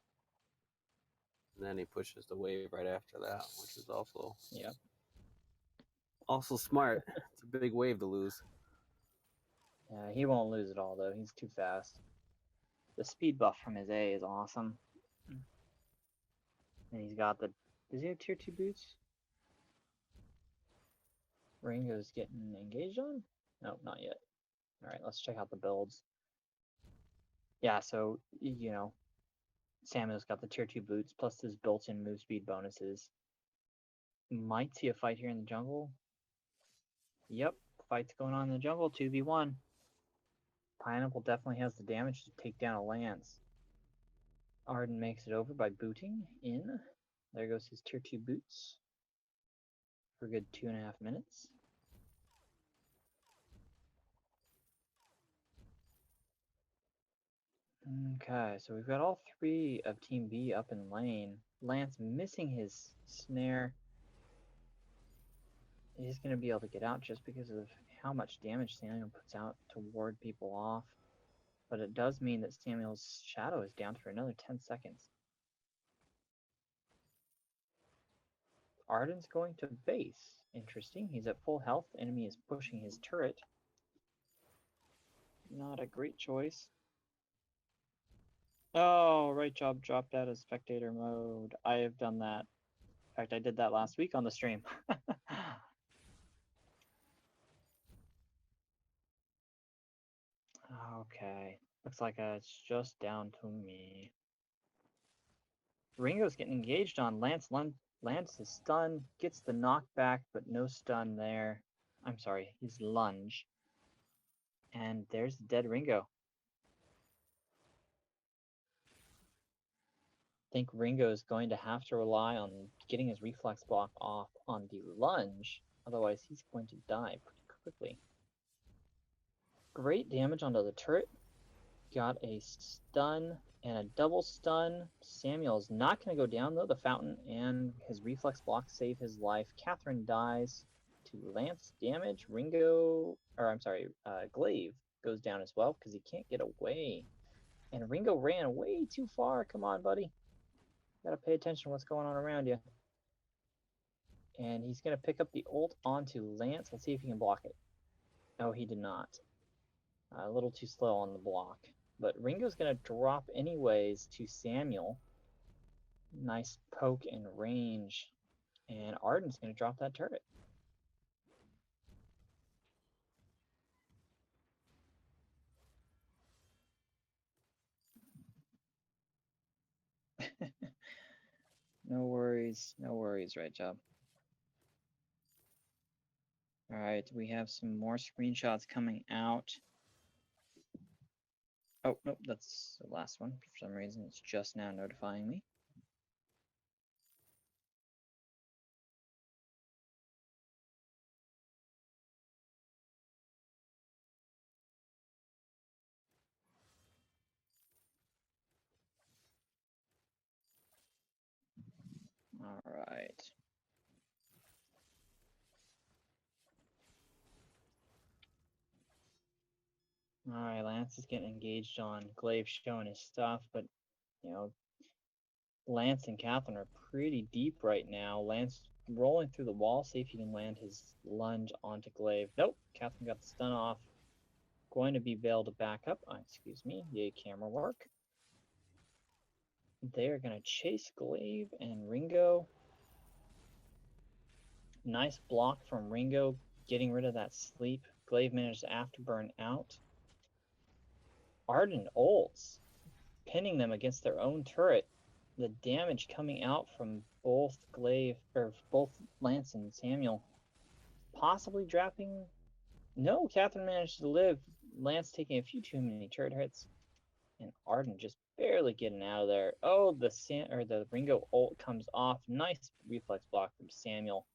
And then he pushes the wave right after that, which is also Yep. also smart. It's a big wave to lose. Yeah, he won't lose it all, though. He's too fast. The speed buff from his A is awesome. And he's got the... Does he have tier 2 boots? Ringo's getting engaged on? No, not yet. Alright, let's check out the builds. Yeah, so, you know, Samuel's got the tier 2 boots, plus his built-in move speed bonuses. Might see a fight here in the jungle. Yep, fight's going on in the jungle, 2v1. Pineapple definitely has the damage to take down a lance. Arden makes it over by booting in. There goes his tier 2 boots for a good 2.5 minutes. Okay, so we've got all three of Team B up in lane. Lance missing his snare. He's going to be able to get out just because of how much damage Samuel puts out to ward people off. But it does mean that Samuel's shadow is down for another 10 seconds. Arden's going to base. Interesting. He's at full health. The enemy is pushing his turret. Not a great choice. Oh, right job dropped out of spectator mode. I have done that. In fact, I did that last week on the stream. Okay. Looks like it's just down to me. Ringo's getting engaged on. Lance is stunned, gets the knockback, but no stun there. I'm sorry, he's lunge. And there's the dead Ringo. I think Ringo is going to have to rely on getting his reflex block off on the lunge. Otherwise, he's going to die pretty quickly. Great damage onto the turret. Got a stun and a double stun. Samuel's not going to go down, though. The fountain and his reflex block save his life. Catherine dies to Lance damage. Glaive goes down as well because he can't get away. And Ringo ran way too far. Come on, buddy. Gotta pay attention to what's going on around you. And he's going to pick up the ult onto Lance. Let's see if he can block it. No, he did not. A little too slow on the block. But Ringo's going to drop anyways to Samuel. Nice poke and range. And Arden's going to drop that turret. No worries, right job. Alright, we have some more screenshots coming out. Oh, nope, that's the last one. For some reason, it's just now notifying me. Alright. Alright, Lance is getting engaged on. Glaive showing his stuff, but, you know, Lance and Catherine are pretty deep right now. Lance rolling through the wall, see if he can land his lunge onto Glaive. Nope, Catherine got the stun off. Going to be Veil to back up. Excuse me, yay camera work. They're going to chase Glaive and Ringo. Nice block from Ringo, getting rid of that sleep. Glaive managed to afterburn out. Arden ults, pinning them against their own turret. The damage coming out from both Lance and Samuel. Possibly dropping. No, Catherine managed to live. Lance taking a few too many turret hits. And Arden just barely getting out of there. Oh, the Ringo ult comes off. Nice reflex block from Samuel.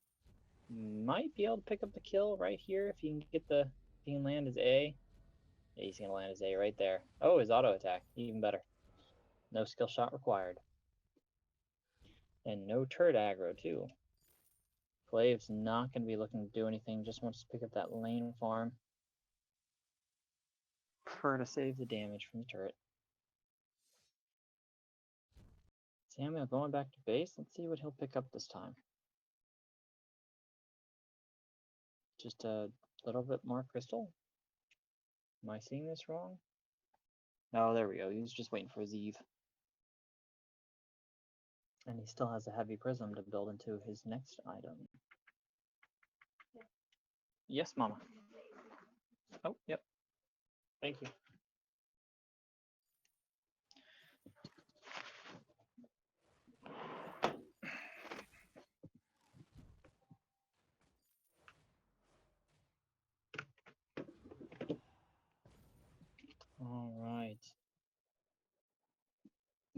Might be able to pick up the kill right here if he can land his A. Yeah, he's gonna land his A right there. Oh, his auto attack, even better. No skill shot required. And no turret aggro too. Glaive's not gonna be looking to do anything, just wants to pick up that lane farm. Prefer to save the damage from the turret. Samuel going back to base. Let's see what he'll pick up this time. Just a little bit more crystal. Am I seeing this wrong? Oh, there we go. He was just waiting for his Eve. And he still has a heavy prism to build into his next item. Yes, Mama. Oh, yep. Thank you. All right.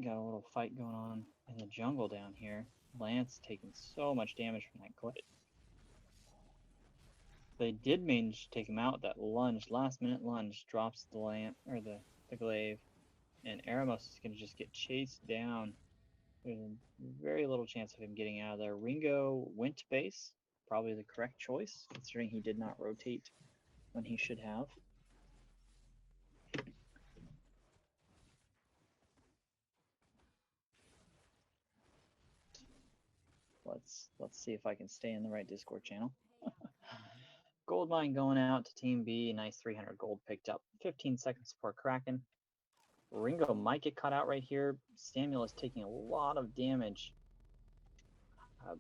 Got a little fight going on in the jungle down here. Lance taking so much damage from that glaive. They did manage to take him out. That lunge, last minute lunge, drops the lamp or the glaive, and Eremos is going to just get chased down. There's very little chance of him getting out of there. Ringo went to base, probably the correct choice, considering he did not rotate when he should have. Let's see if I can stay in the right Discord channel. Gold mine going out to Team B. Nice 300 gold picked up. 15 seconds for Kraken. Ringo might get caught out right here. Samuel is taking a lot of damage.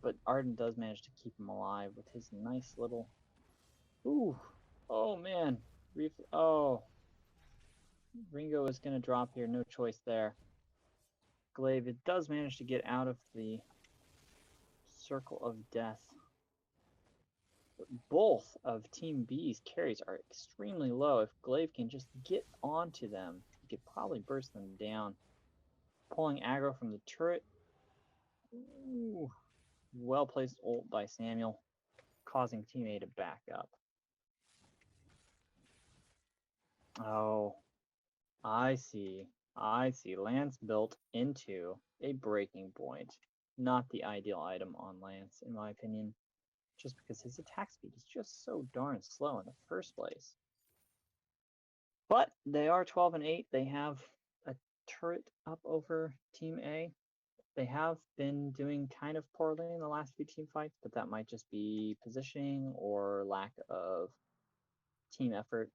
But Arden does manage to keep him alive with his nice little... Ooh. Oh, man. Oh. Ringo is going to drop here. No choice there. Glaive, it does manage to get out of the circle of death. Both of Team B's carries are extremely low. If Glaive can just get onto them, he could probably burst them down. Pulling aggro from the turret. Ooh. Well-placed ult by Samuel, causing Team A to back up. Oh, I see. Lance built into a breaking point. Not the ideal item on Lance, in my opinion, just because his attack speed is just so darn slow in the first place. But they are 12 and 8. They have a turret up over Team A. They have been doing kind of poorly in the last few team fights, but that might just be positioning or lack of team effort.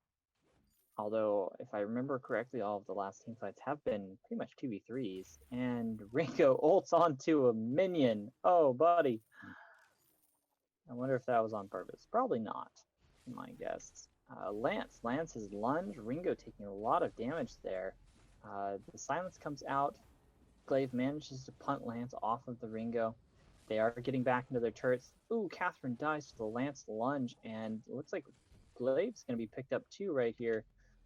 Although, if I remember correctly, all of the last team fights have been pretty much 2v3s, and Ringo ults onto a minion. Oh, buddy. I wonder if that was on purpose. Probably not, my guess. Lance's lunge. Ringo taking a lot of damage there. The silence comes out. Glaive manages to punt Lance off of the Ringo. They are getting back into their turrets. Ooh, Catherine dies to the Lance lunge, and it looks like Glaive's going to be picked up too right here.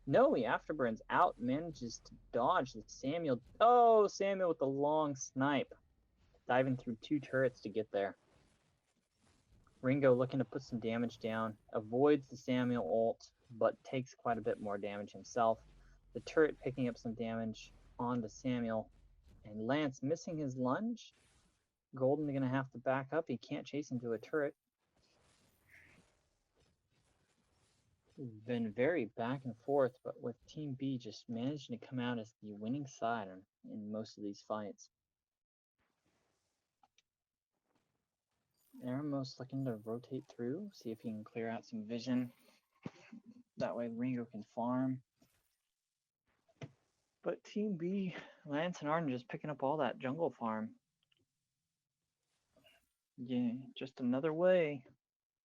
No, he afterburns out, manages to dodge the Samuel. Oh, Samuel with the long snipe. Diving through 2 turrets to get there. Ringo looking to put some damage down. Avoids the Samuel ult, but takes quite a bit more damage himself. The turret picking up some damage on the Samuel. And Lance missing his lunge. Golden going to have to back up. He can't chase into a turret. Been very back and forth, but with Team B just managing to come out as the winning side in most of these fights. Eremos looking to rotate through, see if he can clear out some vision. That way Ringo can farm. But Team B, Lance and Arden just picking up all that jungle farm. Yeah, just another way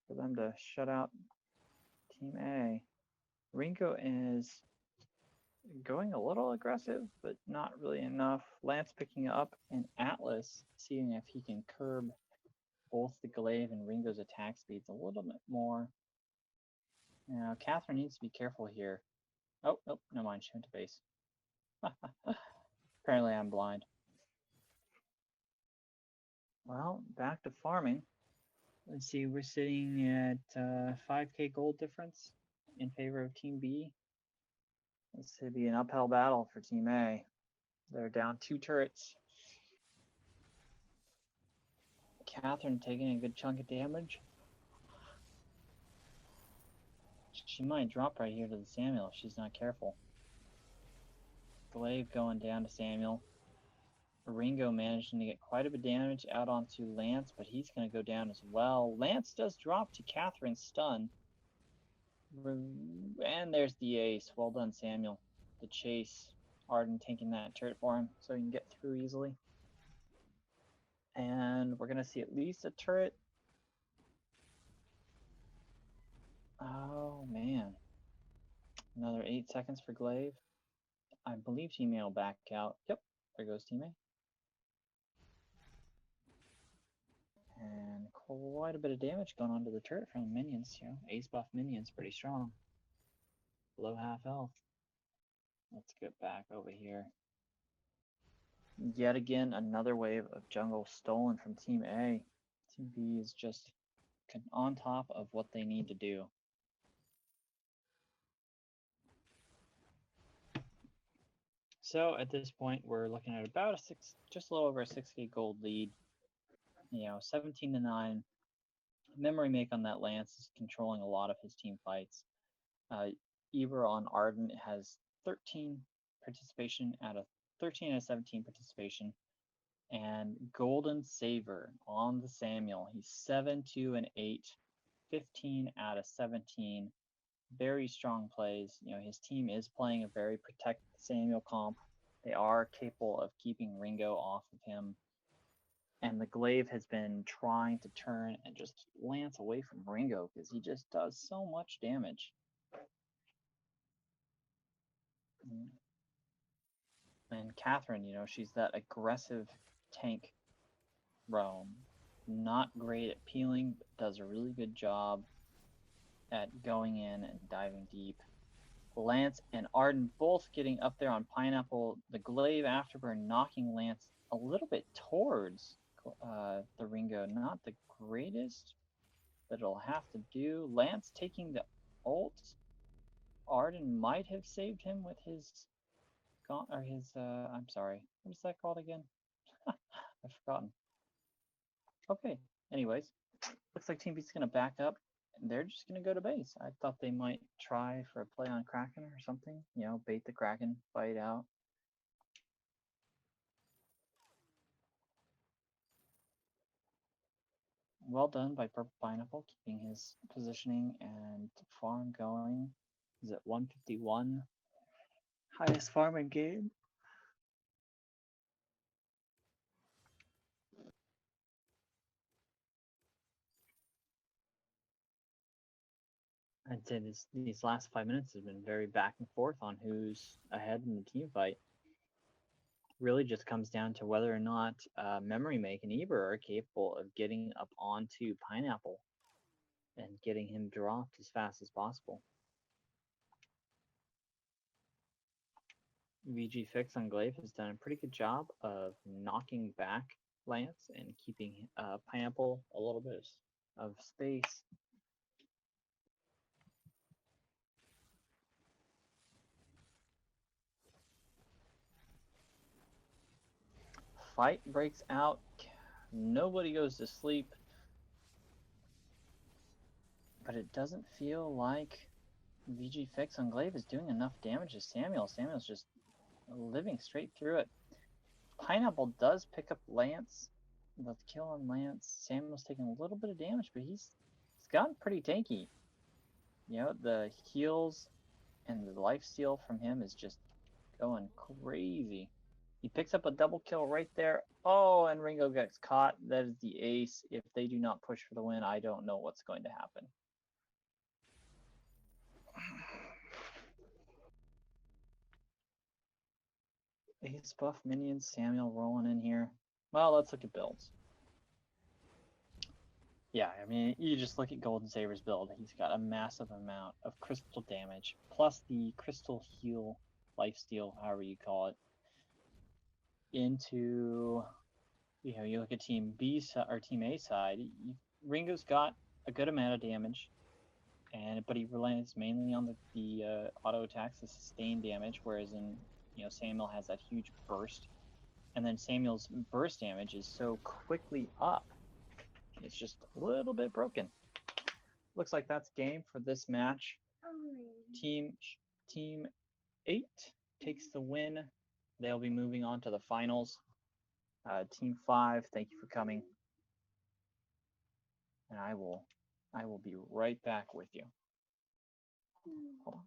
for them to shut out Team A. Ringo is going a little aggressive, but not really enough. Lance picking up, and Atlas seeing if he can curb both the Glaive and Ringo's attack speeds a little bit more. Now, Catherine needs to be careful here. Oh, nope, no mind, she went to base. Apparently I'm blind. Well, back to farming. Let's see, we're sitting at 5k gold difference in favor of Team B. This should be an uphill battle for Team A. They're down 2 turrets. Catherine taking a good chunk of damage. She might drop right here to the Samuel if she's not careful. Glaive going down to Samuel. Ringo managing to get quite a bit of damage out onto Lance, but he's going to go down as well. Lance does drop to Catherine's stun. And there's the ace. Well done, Samuel. The chase. Arden taking that turret for him so he can get through easily. And we're going to see at least a turret. Oh, man. Another 8 seconds for Glaive. I believe Team A will back out. Yep, there goes Team A. And quite a bit of damage going on to the turret from the minions. You know, ace buff minions, pretty strong. Below half health. Let's get back over here. Yet again, another wave of jungle stolen from Team A. Team B is just on top of what they need to do. So at this point, we're looking at about just a little over a 6K gold lead. You know, 17-9. Memory make on that Lance is controlling a lot of his team fights. Eber on Arden has 13 participation out of 13 out of 17 participation. And Golden Saver on the Samuel. He's 7, 2, and 8, 15 out of 17. Very strong plays. You know, his team is playing a very protect Samuel comp. They are capable of keeping Ringo off of him. And the Glaive has been trying to turn and just Lance away from Ringo because he just does so much damage. And Catherine, you know, she's that aggressive tank roam. Not great at peeling, but does a really good job at going in and diving deep. Lance and Arden both getting up there on Pineapple. The Glaive Afterburn knocking Lance a little bit towards the Ringo. Not the greatest, but it'll have to do. Lance taking the ult. Arden might have saved him with his I'm sorry, what is that called again? I've forgotten. Okay, anyways, looks like Team B's gonna back up. They're just gonna go to base. I thought they might try for a play on Kraken or something, you know, bait the Kraken, fight out. Well done by Purple Pineapple, keeping his positioning and farm going. Is it 151? Highest farm in game. I'd say these last 5 minutes has been very back and forth on who's ahead in the team fight. Really just comes down to whether or not Memory Make and Eber are capable of getting up onto Pineapple and getting him dropped as fast as possible. VG Fix on Glaive has done a pretty good job of knocking back Lance and keeping Pineapple a little bit of space. Fight breaks out. Nobody goes to sleep. But it doesn't feel like VG Fix on Glaive is doing enough damage to Samuel. Samuel's just living straight through it. Pineapple does pick up Lance. The kill on Lance. Samuel's taking a little bit of damage, but he's gotten pretty tanky. You know, the heals and the lifesteal from him is just going crazy. He picks up a double kill right there. Oh, and Ringo gets caught. That is the ace. If they do not push for the win, I don't know what's going to happen. Ace buff minions, Samuel rolling in here. Well, let's look at builds. Yeah, I mean, you just look at Golden Saber's build. He's got a massive amount of crystal damage, plus the crystal heal, lifesteal, however you call it, into, you know, you look at Team B or Team A side, Ringo's got a good amount of damage, but he relies mainly on the auto attacks, the sustained damage, whereas in, you know, Samuel has that huge burst, and then Samuel's burst damage is so quickly up. It's just a little bit broken. Looks like that's game for this match. Team 8 takes the win. They'll be moving on to the finals. Team 5, thank you for coming. And I will be right back with you. Hold on.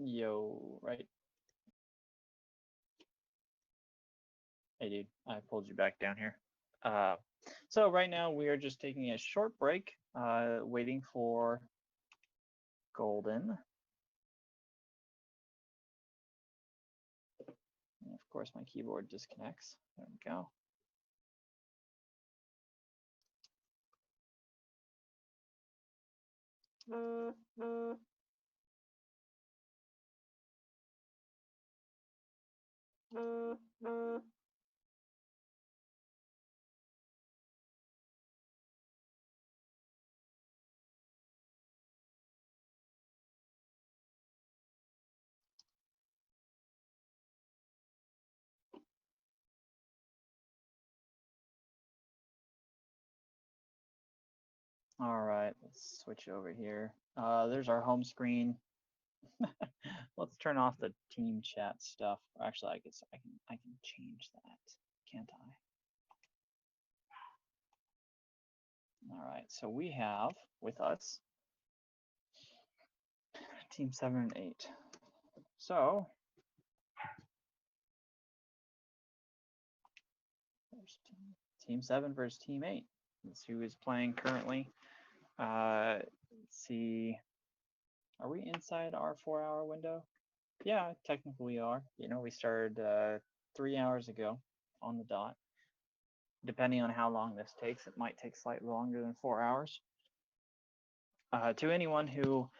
Yo, right. Hey, dude, I pulled you back down here. So right now we are just taking a short break, waiting for Golden. And of course, my keyboard disconnects. There we go. All right, let's switch over here. There's our home screen. Let's turn off the team chat stuff. Actually, I guess I can change that, can't I? All right, so we have with us team 7 and 8. So team 7 versus team 8. Let's see who is playing currently. Let's see. Are we inside our 4-hour window? Yeah, technically we are. You know, we started 3 hours ago on the dot. Depending on how long this takes, it might take slightly longer than 4 hours. To anyone who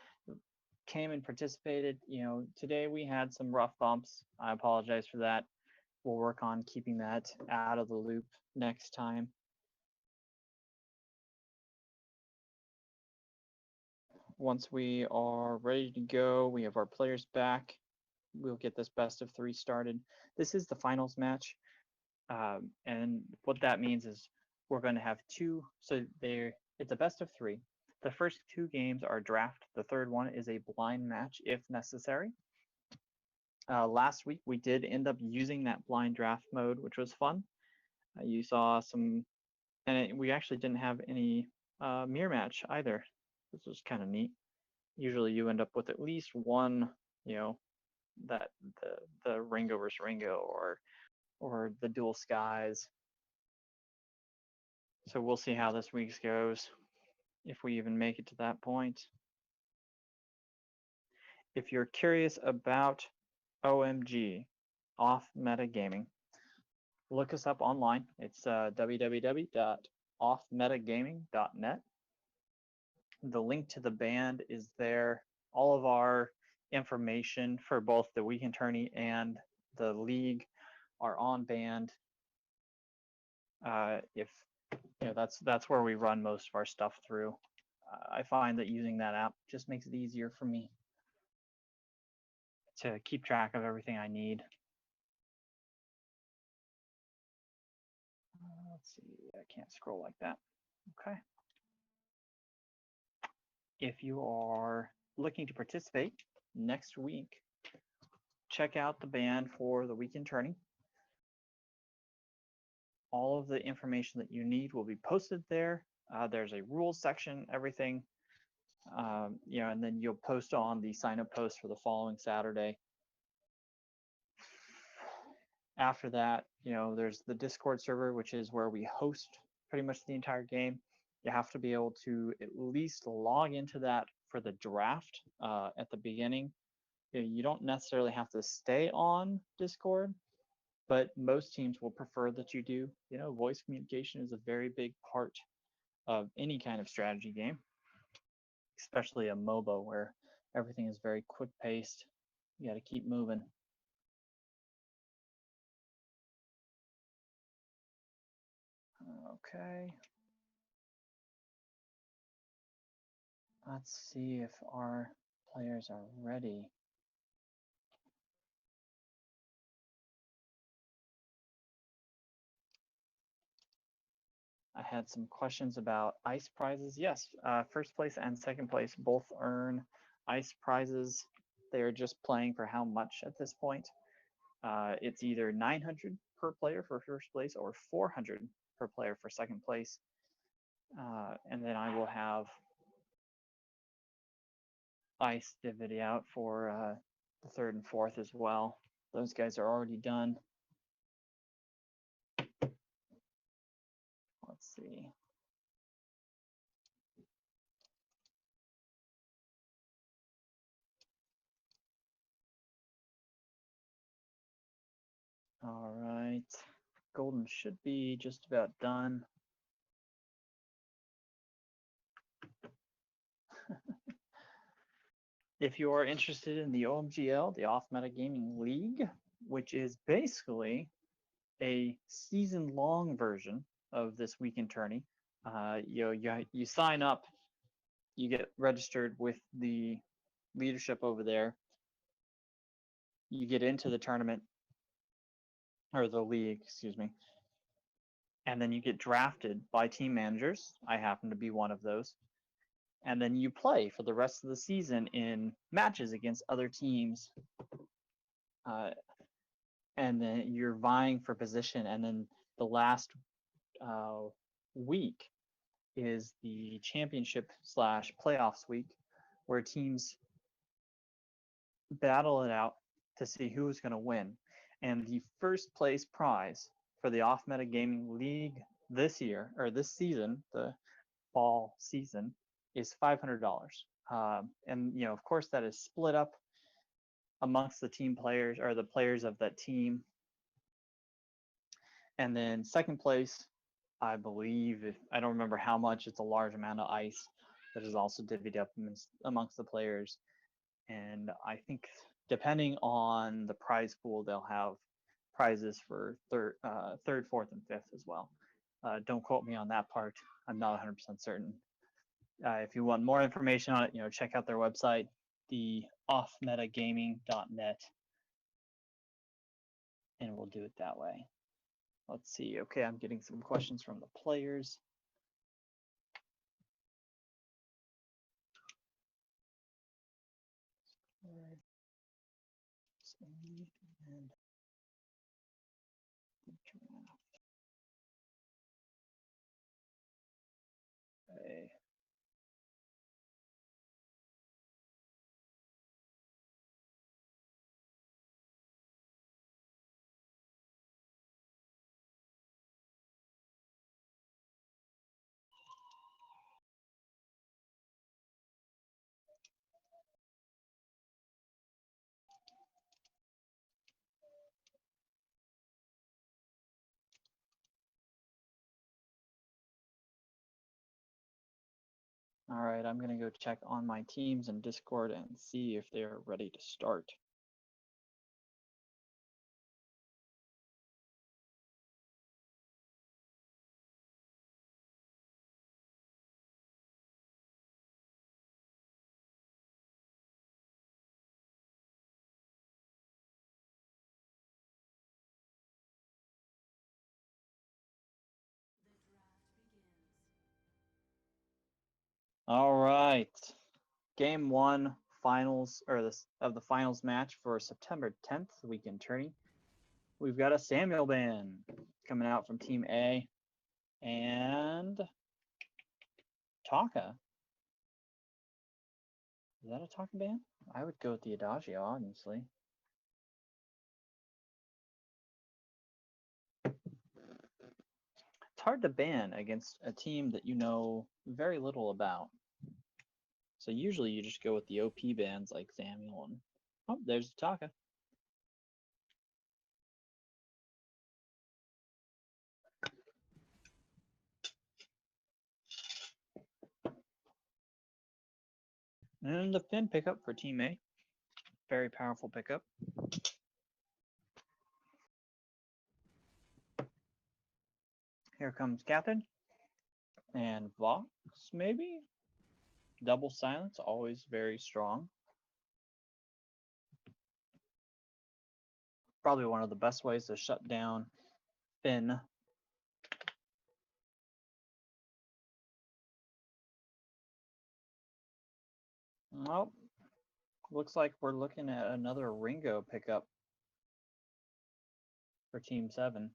came and participated, you know, today we had some rough bumps. I apologize for that. We'll work on keeping that out of the loop next time. Once we are ready to go, we have our players back. We'll get this best of 3 started. This is the finals match. And what that means is we're going to have 2. So it's a best of 3. The first 2 games are draft. The third one is a blind match if necessary. Last week we did end up using that blind draft mode, which was fun. You saw some, and we actually didn't have any mirror match either. This was kind of neat. Usually you end up with at least one, you know, that the Ringo versus Ringo or the dual skies. So we'll see how this week's goes, if we even make it to that point. If you're curious about OMG, Off Meta Gaming, look us up online. It's www.offmetagaming.net. The link to the band is there. All of our information for both the weekend tourney and the league are on band. If you know, that's where we run most of our stuff through. I find that using that app just makes it easier for me to keep track of everything I need. Let's see, I can't scroll like that. Okay. If you are looking to participate next week, check out the band for the weekend tourney. All of the information that you need will be posted there. There's a rules section, everything. You know, and then you'll post on the sign up post for the following Saturday. After that, you know, there's the Discord server, which is where we host pretty much the entire game. You have to be able to at least log into that for the draft at the beginning. You don't necessarily have to stay on Discord, but most teams will prefer that you do. You know, voice communication is a very big part of any kind of strategy game, especially a MOBA where everything is very quick paced. You got to keep moving. Okay. Let's see if our players are ready. I had some questions about ice prizes. Yes, first place and second place both earn ice prizes. They're just playing for how much at this point. It's either 900 per player for first place or 400 per player for second place. And then I will have ice divvied out for the third and fourth as well. Those guys are already done. Let's see. All right. Golden should be just about done. If you are interested in the OMGL, the Off Meta Gaming League, which is basically a season-long version of this weekend tourney, you sign up, you get registered with the leadership over there, you get into the tournament, or the league, excuse me, and then you get drafted by team managers. I happen to be one of those. And then you play for the rest of the season in matches against other teams. And then you're vying for position. And then the last week is the championship / playoffs week, where teams battle it out to see who's going to win. And the first place prize for the Off Meta Gaming League this year, or this season, the fall season, is $500. And of course, that is split up amongst the team players, or the players of that team. And then second place, I believe, I don't remember how much, it's a large amount of ice that is also divvied up amongst the players. And I think depending on the prize pool, they'll have prizes for third, fourth, and fifth as well. Don't quote me on that part. I'm not 100% certain. If you want more information on it, check out their website, the offmetagaming.net, and we'll do it that way. Let's see. Okay, I'm getting some questions from the players. And okay. All right, I'm going to go check on my teams in Discord and see if they're ready to start. All right, game one finals, or of the finals match for September 10th weekend tourney. We've got a Samuel ban coming out from Team A, and Taka. Is that a Taka ban? I would go with the Adagio, honestly. It's hard to ban against a team that you know very little about. So usually you just go with the OP bans like Samuel and oh, there's Taka. And the Finn pickup for Team A. Very powerful pickup. Here comes Catherine. And Vox, maybe? Double silence, always very strong. Probably one of the best ways to shut down Finn. Well, looks like we're looking at another Ringo pickup for Team 7.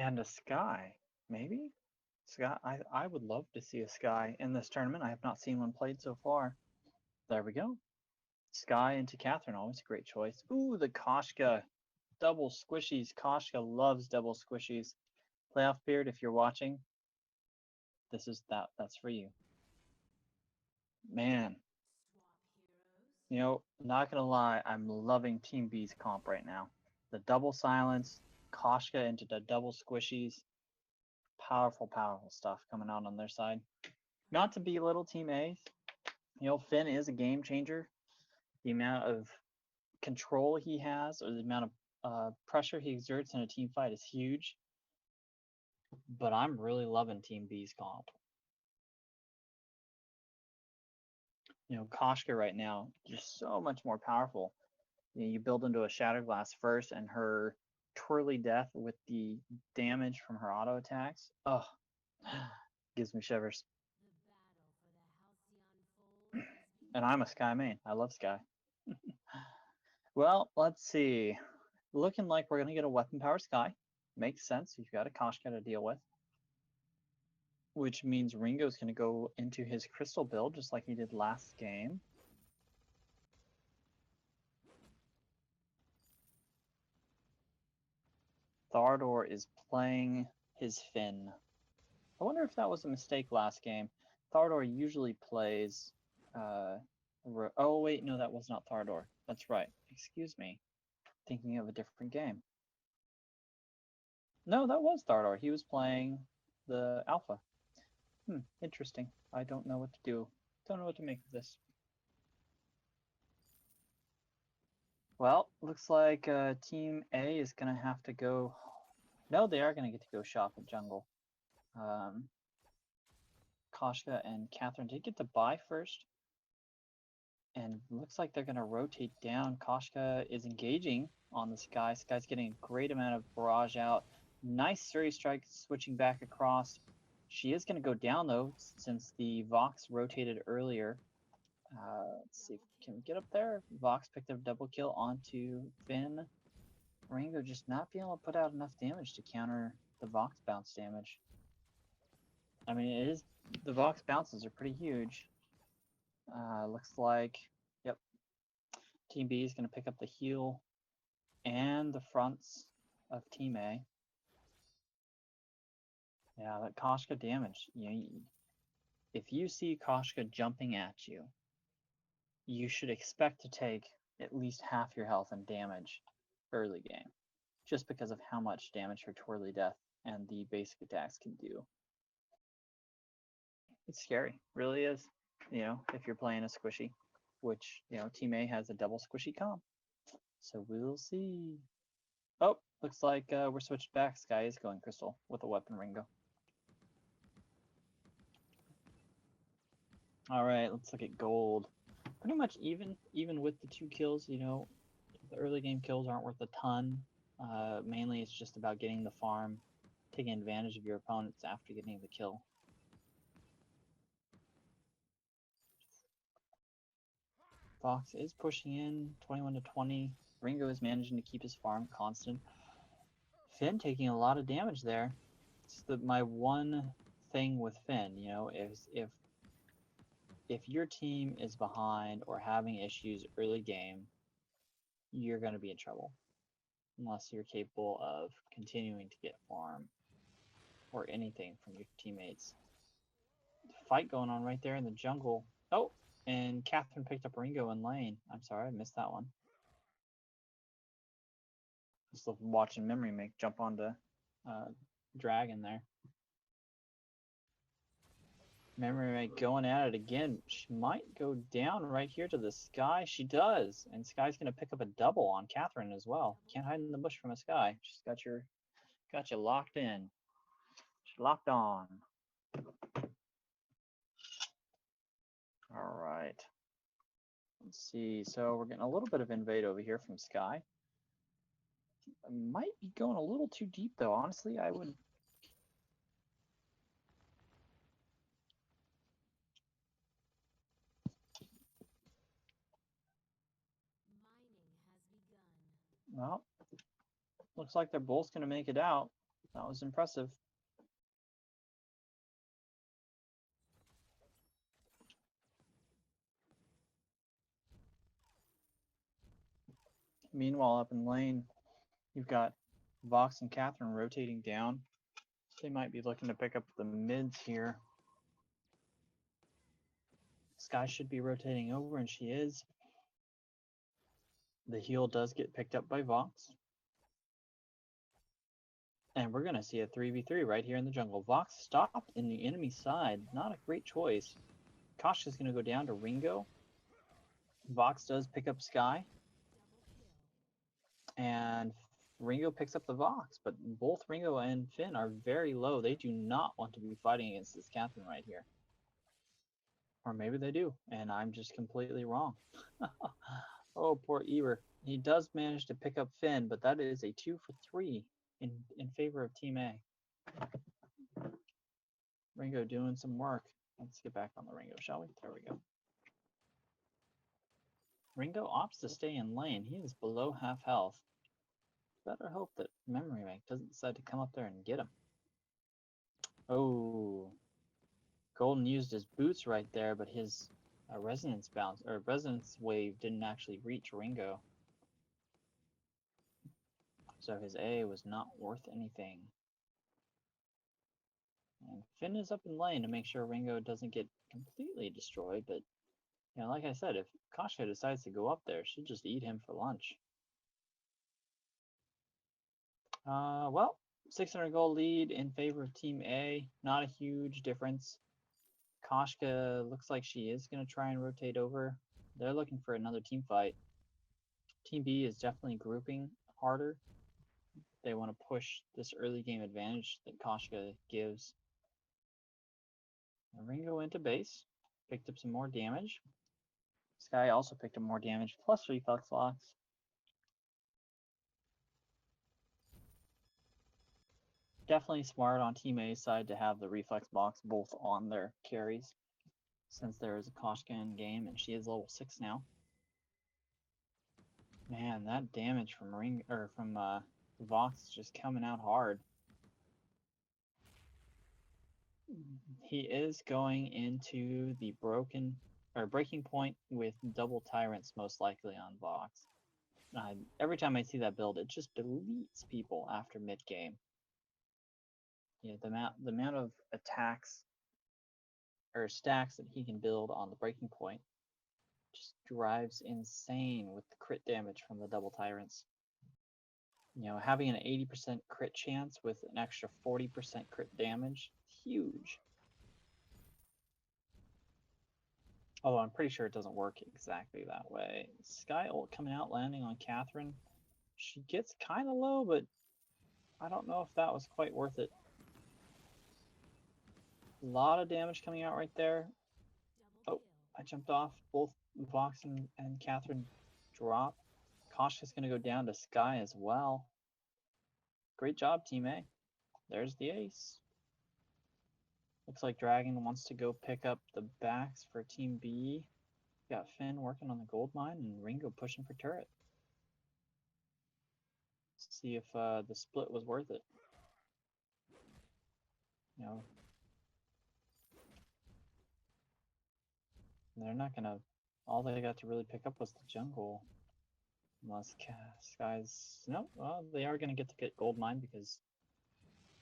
And a Sky, maybe? Sky, I would love to see a Sky in this tournament. I have not seen one played so far. There we go. Sky into Catherine, always a great choice. Ooh, the Koshka. Double squishies. Koshka loves double squishies. Playoff Beard, if you're watching, that's for you. Man, you know, not gonna lie, I'm loving Team B's comp right now. The double silence, Koshka into the double squishies. Powerful, powerful stuff coming out on their side. Not to belittle Team A's. You know, Finn is a game changer. The amount of control he has, or the amount of pressure he exerts in a team fight is huge. But I'm really loving Team B's comp. You know, Koshka right now, just so much more powerful. You know, you build into a Shattered Glass first, and her twirly death with the damage from her auto attacks. Oh, gives me shivers. And I'm a Sky main. I love Sky. Well, let's see. Looking like we're going to get a weapon power Sky. Makes sense. You've got a Koshka to deal with. Which means Ringo's going to go into his crystal build just like he did last game. Thardor is playing his Finn. I wonder if that was a mistake last game. Thardor usually plays... oh, wait, no, that was not Thardor. That's right. Excuse me. Thinking of a different game. No, that was Thardor. He was playing the Alpha. Interesting. I don't know what to do. Don't know what to make of this. Well, looks like Team A is going to have to go... No, they are going to get to go shop at Jungle. Koshka and Catherine did get to buy first. And looks like they're going to rotate down. Koshka is engaging on the Sky. Sky's getting a great amount of barrage out. Nice Surrey strike switching back across. She is going to go down, though, since the Vox rotated earlier. Let's see if we can get up there. Vox picked up double kill onto Finn. Ringo just not being able to put out enough damage to counter the Vox bounce damage. I mean, it is the Vox bounces are pretty huge. Looks like, yep, Team B is going to pick up the heal and the fronts of Team A. Yeah, that Koshka damage. If you see Koshka jumping at you, you should expect to take at least half your health and damage early game, just because of how much damage her Twirly Death and the basic attacks can do. It's scary, really is. You know, if you're playing a squishy, which, you know, Team A has a double squishy comp. So we'll see. Oh, looks like we're switched back. Sky is going Crystal with a weapon Ringo. All right, let's look at gold. Pretty much even with the 2 kills, you know, the early game kills aren't worth a ton. Mainly it's just about getting the farm, taking advantage of your opponents after getting the kill. Fox is pushing in 21 to 20. Ringo is managing to keep his farm constant. Finn taking a lot of damage there. It's my one thing with Finn, you know, is if your team is behind or having issues early game, you're going to be in trouble unless you're capable of continuing to get farm or anything from your teammates. Fight going on right there in the jungle. Oh, and Catherine picked up Ringo in lane. I'm sorry, I missed that one. Just watching Memory make jump onto Dragon there. Memory Make going at it again. She might go down right here to the Sky. She does. And Sky's going to pick up a double on Catherine as well. Can't hide in the bush from a Sky. She's got you locked in. She's locked on. All right. Let's see. So we're getting a little bit of invade over here from Sky. I might be going a little too deep, though. Honestly, I would... Well, looks like they're both going to make it out. That was impressive. Meanwhile, up in lane, you've got Vox and Catherine rotating down. They might be looking to pick up the mids here. Sky should be rotating over, and she is. The heal does get picked up by Vox. And we're going to see a 3v3 right here in the jungle. Vox stopped in the enemy side. Not a great choice. Kosh is going to go down to Ringo. Vox does pick up Sky. And Ringo picks up the Vox. But both Ringo and Finn are very low. They do not want to be fighting against this Catherine right here. Or maybe they do. And I'm just completely wrong. Oh, poor Eber. He does manage to pick up Finn. But that is a 2 for 3 in favor of Team A. Ringo doing some work. Let's get back on the Ringo, shall we? There we go. Ringo opts to stay in lane. He is below half health. Better hope that Memory Bank doesn't decide to come up there and get him. Oh. Golden used his boots right there, but his resonance bounce or resonance wave didn't actually reach Ringo. So his A was not worth anything. And Finn is up in lane to make sure Ringo doesn't get completely destroyed, but you know, like I said, if Kasha decides to go up there, she'll just eat him for lunch. Well, 600 gold lead in favor of Team A. Not a huge difference. Koshka looks like she is going to try and rotate over. They're looking for another team fight. Team B is definitely grouping harder. They want to push this early game advantage that Koshka gives. Ringo into base. Picked up some more damage. Sky also picked up more damage, plus reflex locks. Definitely smart on Team A's side to have the reflex box both on their carries, since there is a Koshka in game and she is level 6 now. Man, that damage from Vox is just coming out hard. He is going into the breaking point with double tyrants most likely on Vox. Every time I see that build, it just deletes people after mid game. Yeah, the amount of attacks or stacks that he can build on the breaking point just drives insane with the crit damage from the double tyrants. You know, having an 80% crit chance with an extra 40% crit damage, huge. Although I'm pretty sure it doesn't work exactly that way. Sky ult coming out, landing on Catherine. She gets kind of low, but I don't know if that was quite worth it. A lot of damage coming out right there. Oh, I jumped off. Both Vox and Catherine drop. Kosh is going to go down to Sky as well. Great job, Team A. There's the ace. Looks like Dragon wants to go pick up the backs for Team B. Got Finn working on the gold mine and Ringo pushing for turret. Let's see if the split was worth it. You know, they're not gonna. All they got to really pick up was the jungle. Unless Sky's no, well, they are gonna get to get gold mine because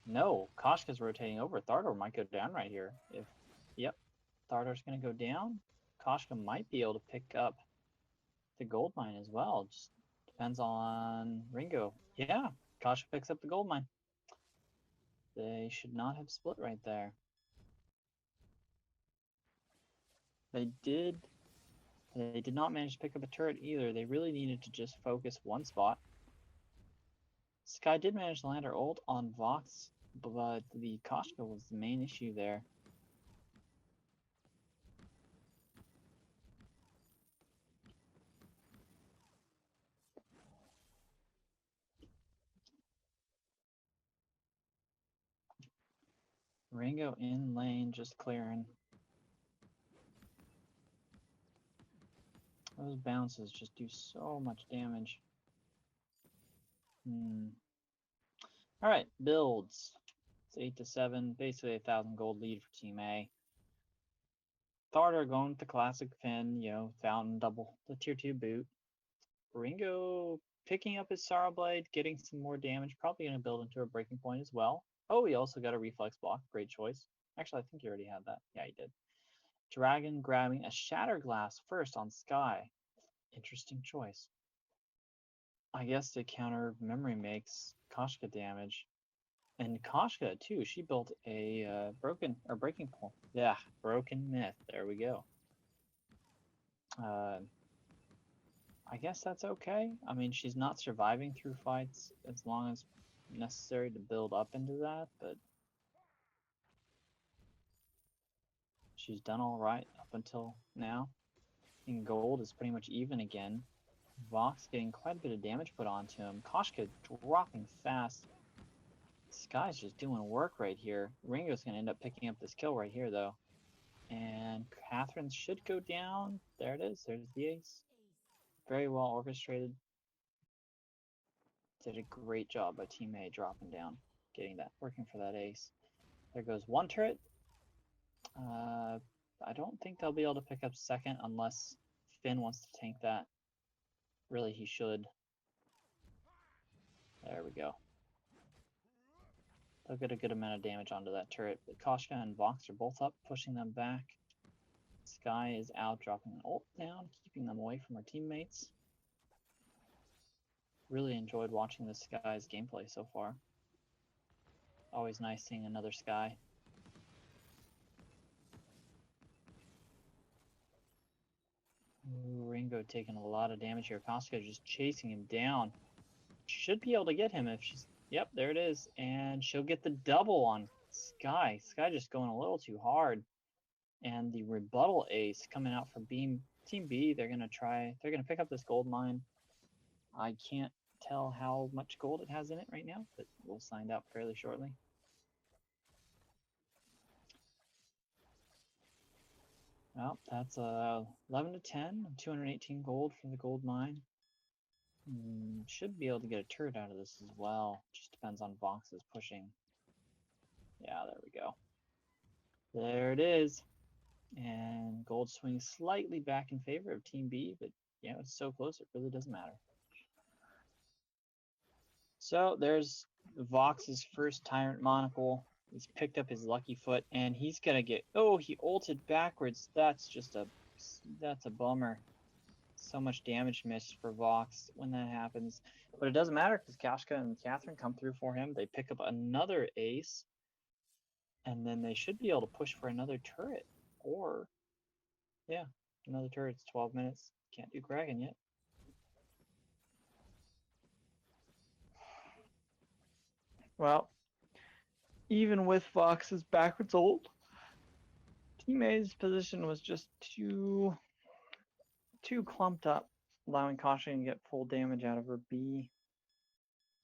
no, Koshka's rotating over. Thardor might go down right here. Yep, Thardor's gonna go down. Koshka might be able to pick up the gold mine as well. Just depends on Ringo. Yeah, Koshka picks up the gold mine. They should not have split right there. They did not manage to pick up a turret either. They really needed to just focus one spot. Sky did manage to land her ult on Vox, but the Koshka was the main issue there. Ringo in lane, just clearing. Those bounces just do so much damage. All right, builds. It's 8 to 7, basically 1,000 gold lead for Team A. Starter going with the classic Finn, you know, Fountain double the tier 2 boot. Ringo picking up his Sorrow Blade, getting some more damage, probably going to build into a breaking point as well. Oh, he also got a reflex block, great choice. Actually, I think he already had that. Yeah, he did. Dragon grabbing a Shatter Glass first on Sky. Interesting choice. I guess to counter Memory Make's Koshka damage. And Koshka too, she built a breaking point. Yeah, broken myth. There we go. I guess that's okay. I mean, she's not surviving through fights as long as necessary to build up into that, but she's done all right up until now. And gold is pretty much even again. Vox getting quite a bit of damage put onto him. Koshka dropping fast. This guy's just doing work right here. Ringo's going to end up picking up this kill right here, though. And Catherine should go down. There it is. There's the ace. Very well orchestrated. Did a great job by Team A dropping down, getting that, working for that ace. There goes one turret. I don't think they'll be able to pick up second unless Finn wants to tank that. Really, he should. There we go. They'll get a good amount of damage onto that turret, but Koshka and Vox are both up, pushing them back. Sky is out, dropping an ult down, keeping them away from her teammates. Really enjoyed watching this Sky's gameplay so far. Always nice seeing another Sky. Ooh, Ringo taking a lot of damage here. Koshka just chasing him down. Should be able to get him if she's... Yep, there it is. And she'll get the double on Sky. Sky just going a little too hard. And the rebuttal ace coming out from Team B. They're going to pick up this gold mine. I can't tell how much gold it has in it right now, but we'll find out fairly shortly. Well, that's 11 to 10, 218 gold for the gold mine. Should be able to get a turret out of this as well. Just depends on Vox's pushing. Yeah, there we go. There it is. And gold swings slightly back in favor of Team B, but yeah, it's so close it really doesn't matter. So there's Vox's first Tyrant Monocle. He's picked up his lucky foot, and he's gonna get... Oh, he ulted backwards. That's a bummer. So much damage missed for Vox when that happens. But it doesn't matter because Koshka and Catherine come through for him. They pick up another ace. And then they should be able to push for another turret. Or, yeah, another turret. It's 12 minutes. Can't do Kraken yet. Well, even with Vox's backwards ult, Team A's position was just too clumped up, allowing Koshka to get full damage out of her B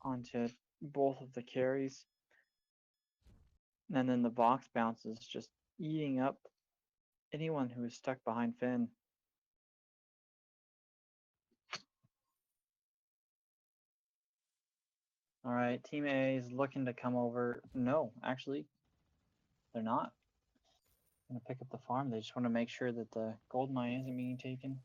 onto both of the carries. And then the Vox bounces just eating up anyone who is stuck behind Finn. All right, Team A is looking to come over. No, actually, they're not going to pick up the farm. They just want to make sure that the gold mine isn't being taken.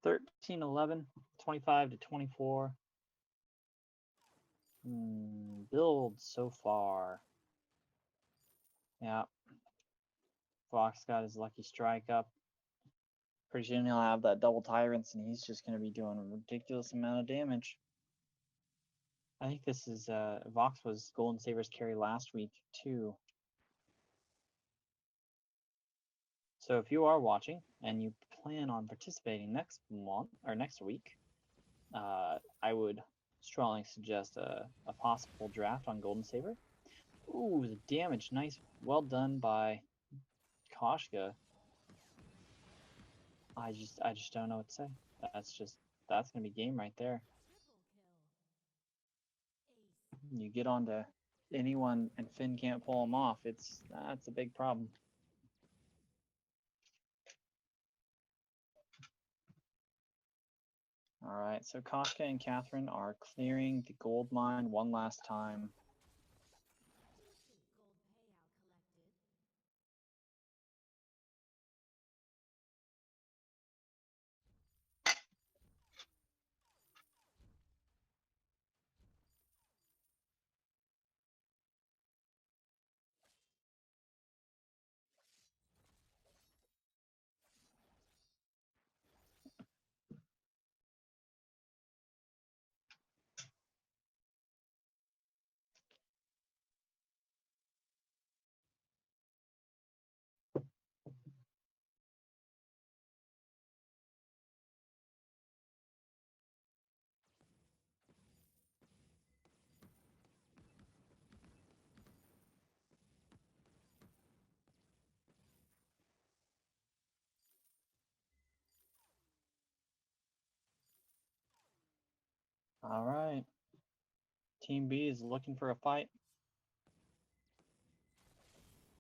$13, $11, $25 to $24. Builds so far. Yeah. Fox got his lucky strike up. Pretty soon he'll have that double tyrants, and he's just going to be doing a ridiculous amount of damage. I think this is Vox was Golden Saber's carry last week too. So if you are watching and you plan on participating next month or next week, I would strongly suggest a possible draft on Golden Saber. Ooh, the damage, nice, well done by Koshka. I just don't know what to say. That's gonna be game right there. You get onto anyone and Finn can't pull him off. That's a big problem. All right, so Koshka and Catherine are clearing the gold mine one last time. Gold payout collected. All right. Team B is looking for a fight.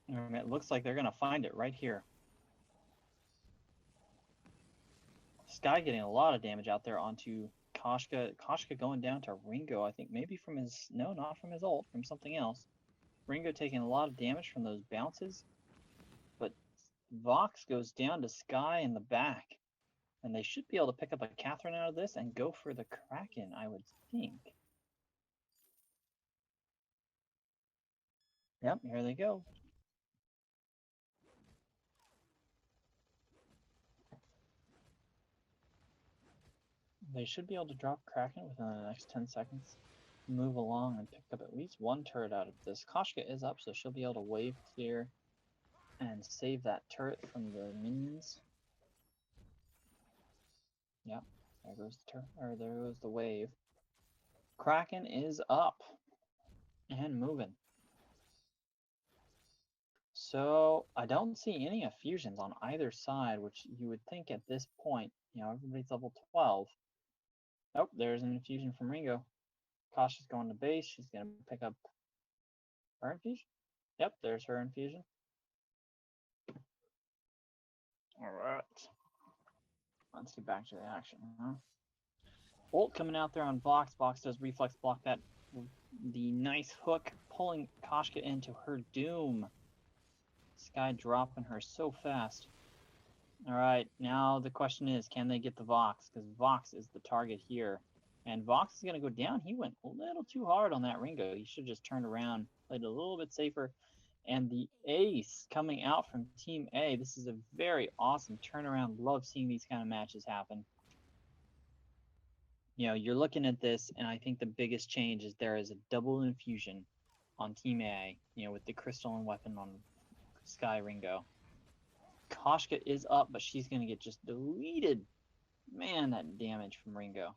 And it looks like they're going to find it right here. Sky getting a lot of damage out there onto Koshka. Koshka going down to Ringo, I think maybe from his, no, not from his ult, from something else. Ringo taking a lot of damage from those bounces. But Vox goes down to Sky in the back. And they should be able to pick up a Catherine out of this and go for the Kraken, I would think. Yep, here they go. They should be able to drop Kraken within the next 10 seconds. Move along and pick up at least one turret out of this. Koshka is up, so she'll be able to wave clear and save that turret from the minions. Yep, there goes the turret, or there goes the wave. Kraken is up and moving. So I don't see any effusions on either side, which you would think at this point, you know, everybody's level 12. Oh, there's an infusion from Ringo. Kasha's going to base. She's going to pick up her infusion. Yep, there's her infusion. All right. Let's get back to the action, huh? Ult coming out there on Vox. Vox does reflex block that. The nice hook pulling Koshka into her doom. Sky dropping her so fast. All right, now the question is, can they get the Vox? Because Vox is the target here. And Vox is going to go down. He went a little too hard on that Ringo. He should just turned around, played a little bit safer. And the ace coming out from Team A. This is a very awesome turnaround. Love seeing these kind of matches happen. You know, you're looking at this, and I think the biggest change is there is a double infusion on Team A, you know, with the crystalline weapon on Sky Ringo. Koshka is up, but she's going to get just deleted. Man, that damage from Ringo.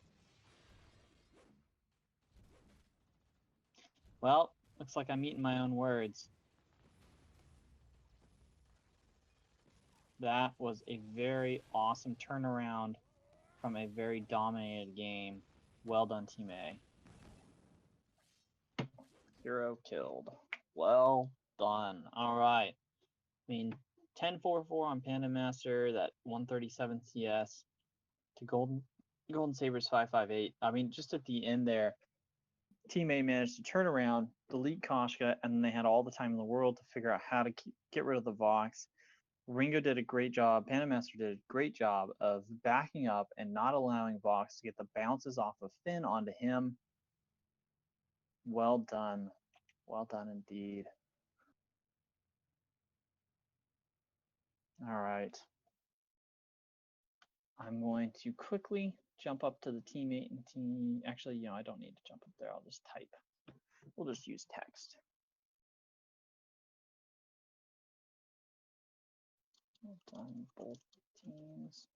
Well, looks like I'm eating my own words. That was a very awesome turnaround from a very dominated game. Well done, Team A. 0 killed. Well done. All right. I mean, 10-4-4 on Panda Master, that 137 CS to Golden Sabers 558. I mean, just at the end there, Team A managed to turn around, delete Koshka, and then they had all the time in the world to figure out how to get rid of the Vox. Ringo did a great job. Panda Master did a great job of backing up and not allowing Vox to get the bounces off of Finn onto him. Well done. Well done indeed. All right. I'm going to quickly jump up to the teammate and team. Actually, you know, I don't need to jump up there. I'll just type. We'll just use text. Well done, both teams.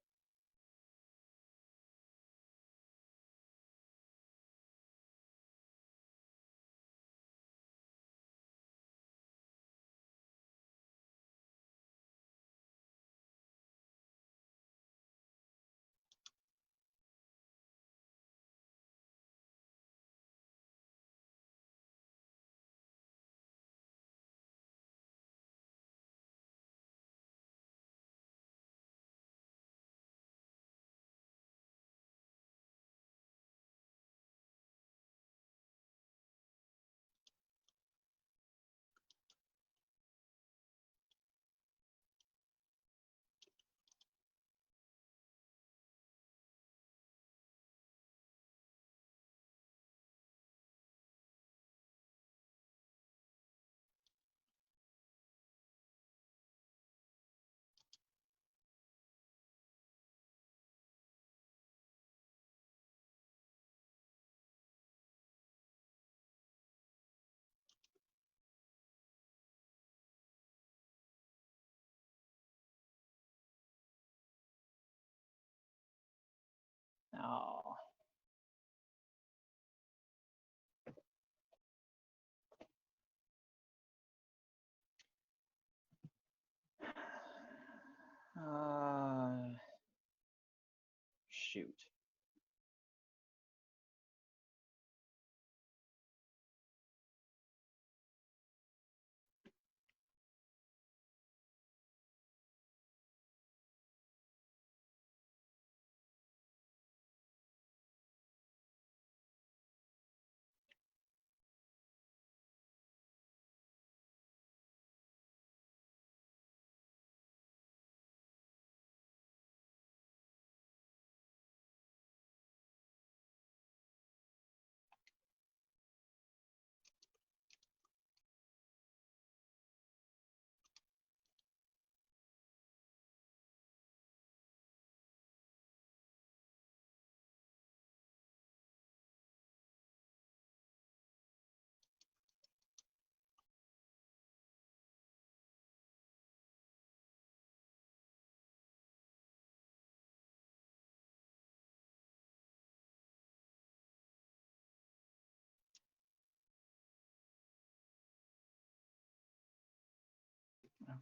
Shoot.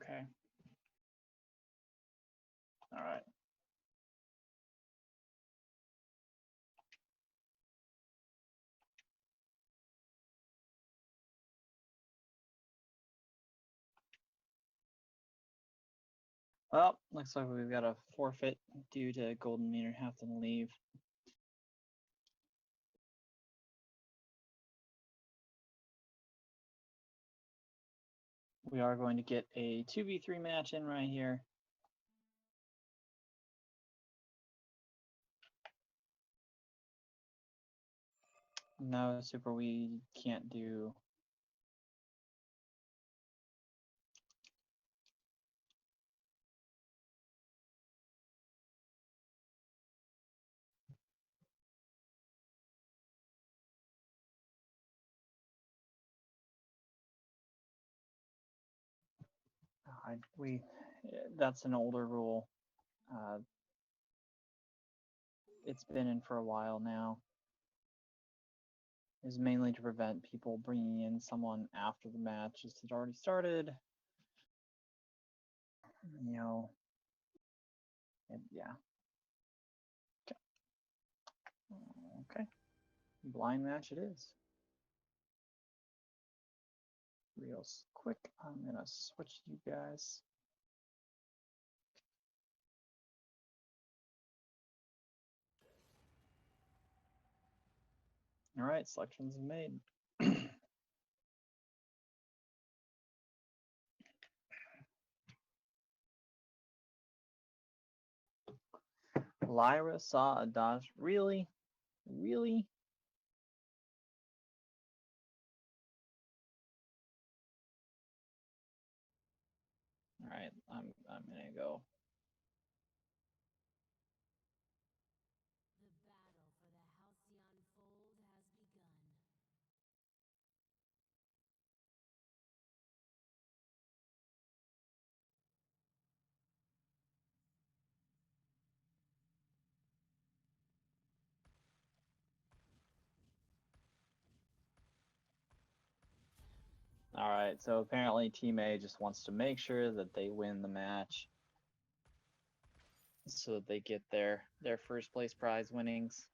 Okay. All right. Well, looks like we've got a forfeit due to Golden Meter having to leave. We are going to get a 2v3 match in right here. No, Super, we can't do. That's an older rule. It's been in for a while now. Is mainly to prevent people bringing in someone after the match has already started. You know, and yeah. Okay. Blind match it is. Real quick, I'm gonna switch you guys. All right, selections made. Lyra saw a dodge. Really? Really? All right, I'm gonna go. The battle for the Halcyon Fold has begun. All right, so apparently Team A just wants to make sure that they win the match so that they get their first place prize winnings.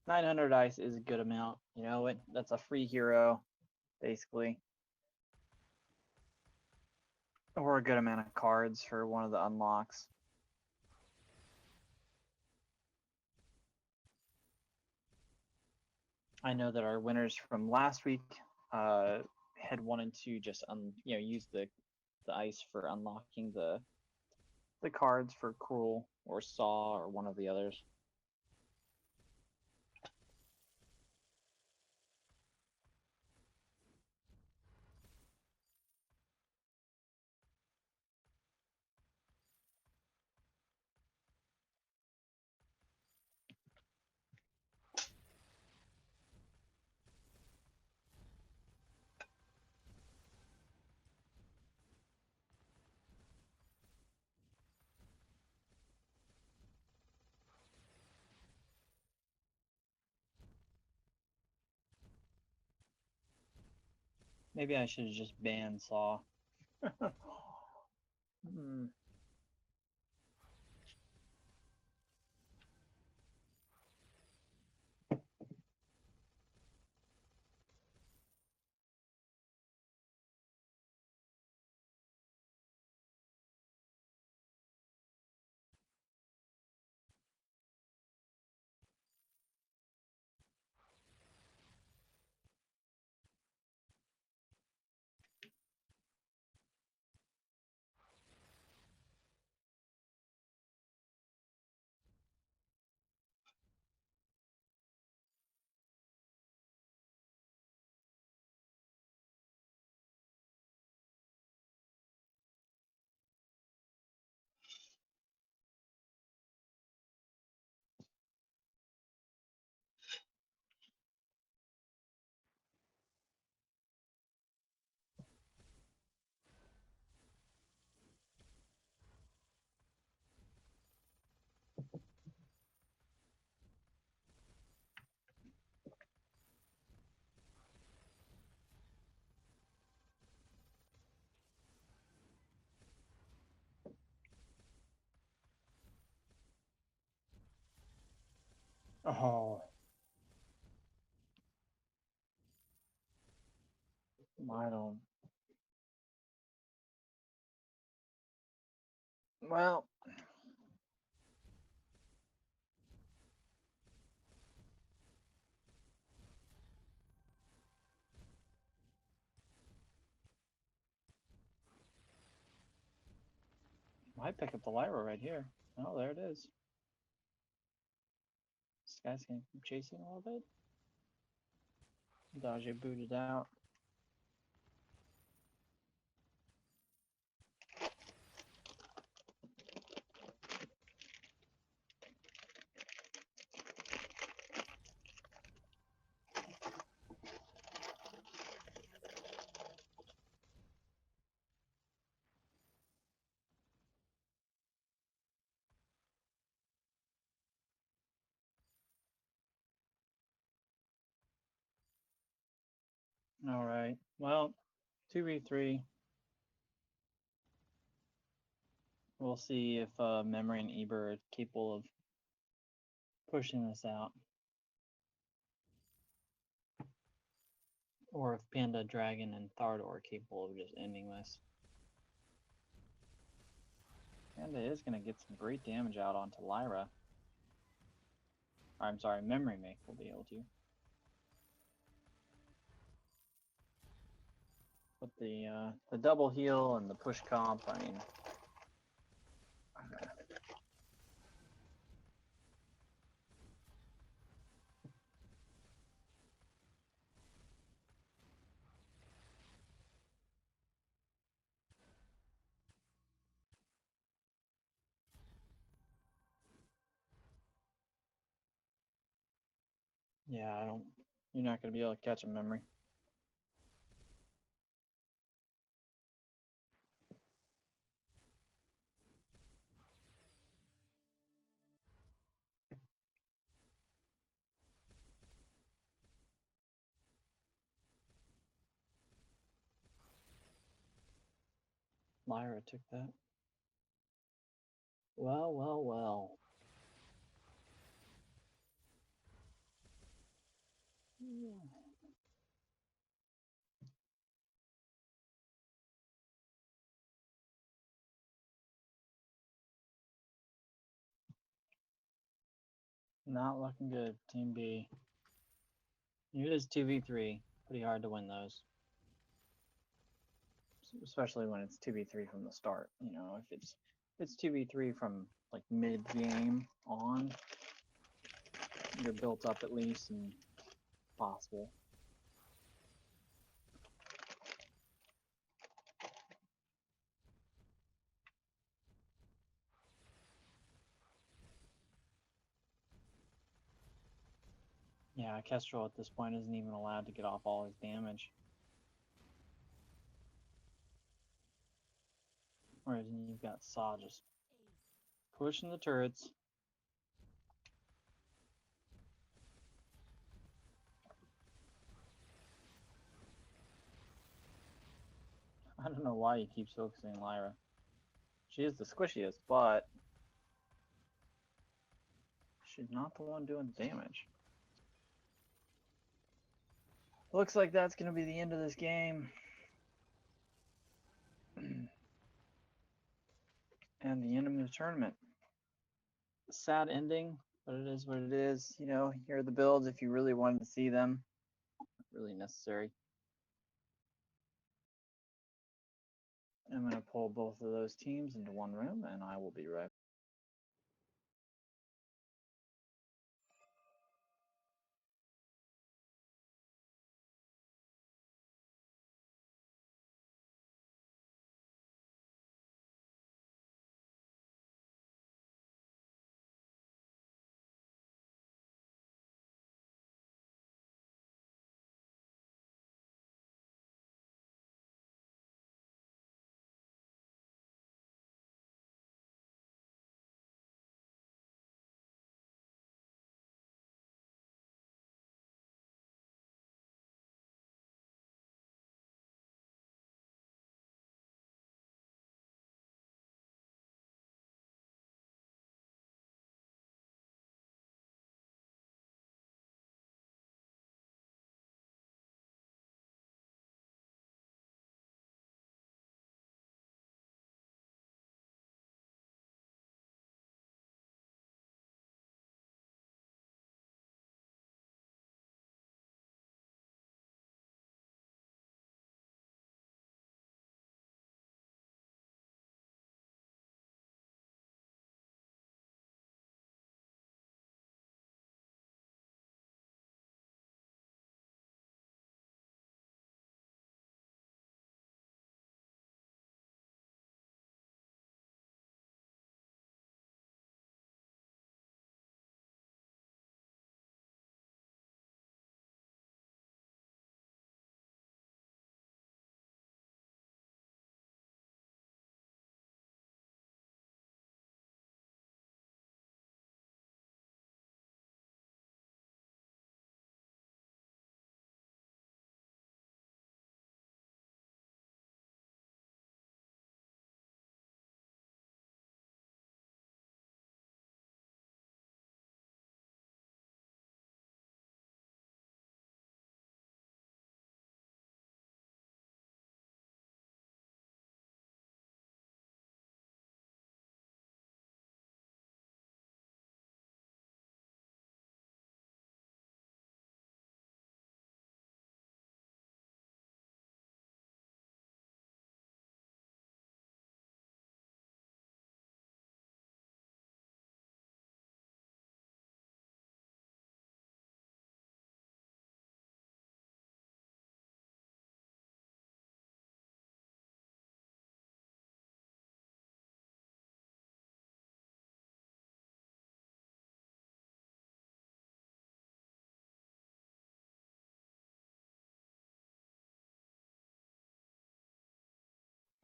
900 ice is a good amount. You know what? That's a free hero, basically. Or a good amount of cards for one of the unlocks. I know that our winners from last week had wanted to just use the ice for unlocking the cards for Cruel or Saw or one of the others. Maybe I should have just banned Saw. Oh. I don't. Well. Might pick up the Lyra right here. Oh, there it is. This guy's gonna keep chasing a little bit. Dodge booted out. All right. Well, 2v3. We'll see if Memory and Eber are capable of pushing this out. Or if Panda, Dragon, and Thardor are capable of just ending this. Panda is going to get some great damage out onto Lyra. Or, I'm sorry, Memory Make will be able to. But the double heal and the push comp, I mean... Yeah, I don't... You're not going to be able to catch a Memory. Lyra took that. Well, well, well. Not looking good, Team B. It is 2v3. Pretty hard to win those. Especially when it's 2v3 from the start. You know, if it's 2v3 from like mid-game on, you're built up at least and possible. Yeah, Kestrel at this point isn't even allowed to get off all his damage. Whereas you've got Saw just pushing the turrets. I don't know why he keeps focusing Lyra. She is the squishiest, but she's not the one doing damage. Looks like that's going to be the end of this game. And the end of the tournament. Sad ending, but it is what it is. You know, here are the builds if you really wanted to see them. Not really necessary. I'm going to pull both of those teams into one room, and I will be right back.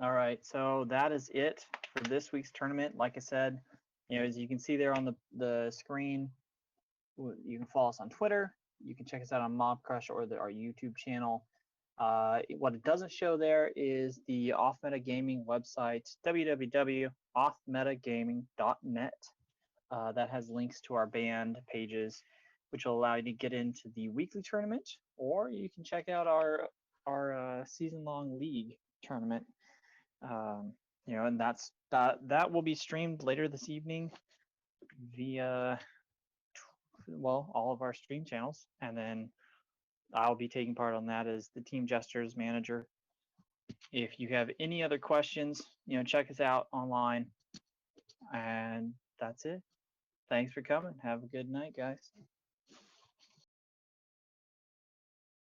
All right, so that is it for this week's tournament. Like I said, as you can see there on the screen, you can follow us on Twitter. You can check us out on Mob Crush or our YouTube channel. What it doesn't show there is the Off Meta Gaming website, www.offmetagaming.net. That has links to our band pages, which will allow you to get into the weekly tournament, or you can check out our season-long league tournament. And that will be streamed later this evening via all of our stream channels, and then I'll be taking part on that as the team gestures manager. If you have any other questions, check us out online, and that's it. Thanks for coming. Have a good night, guys.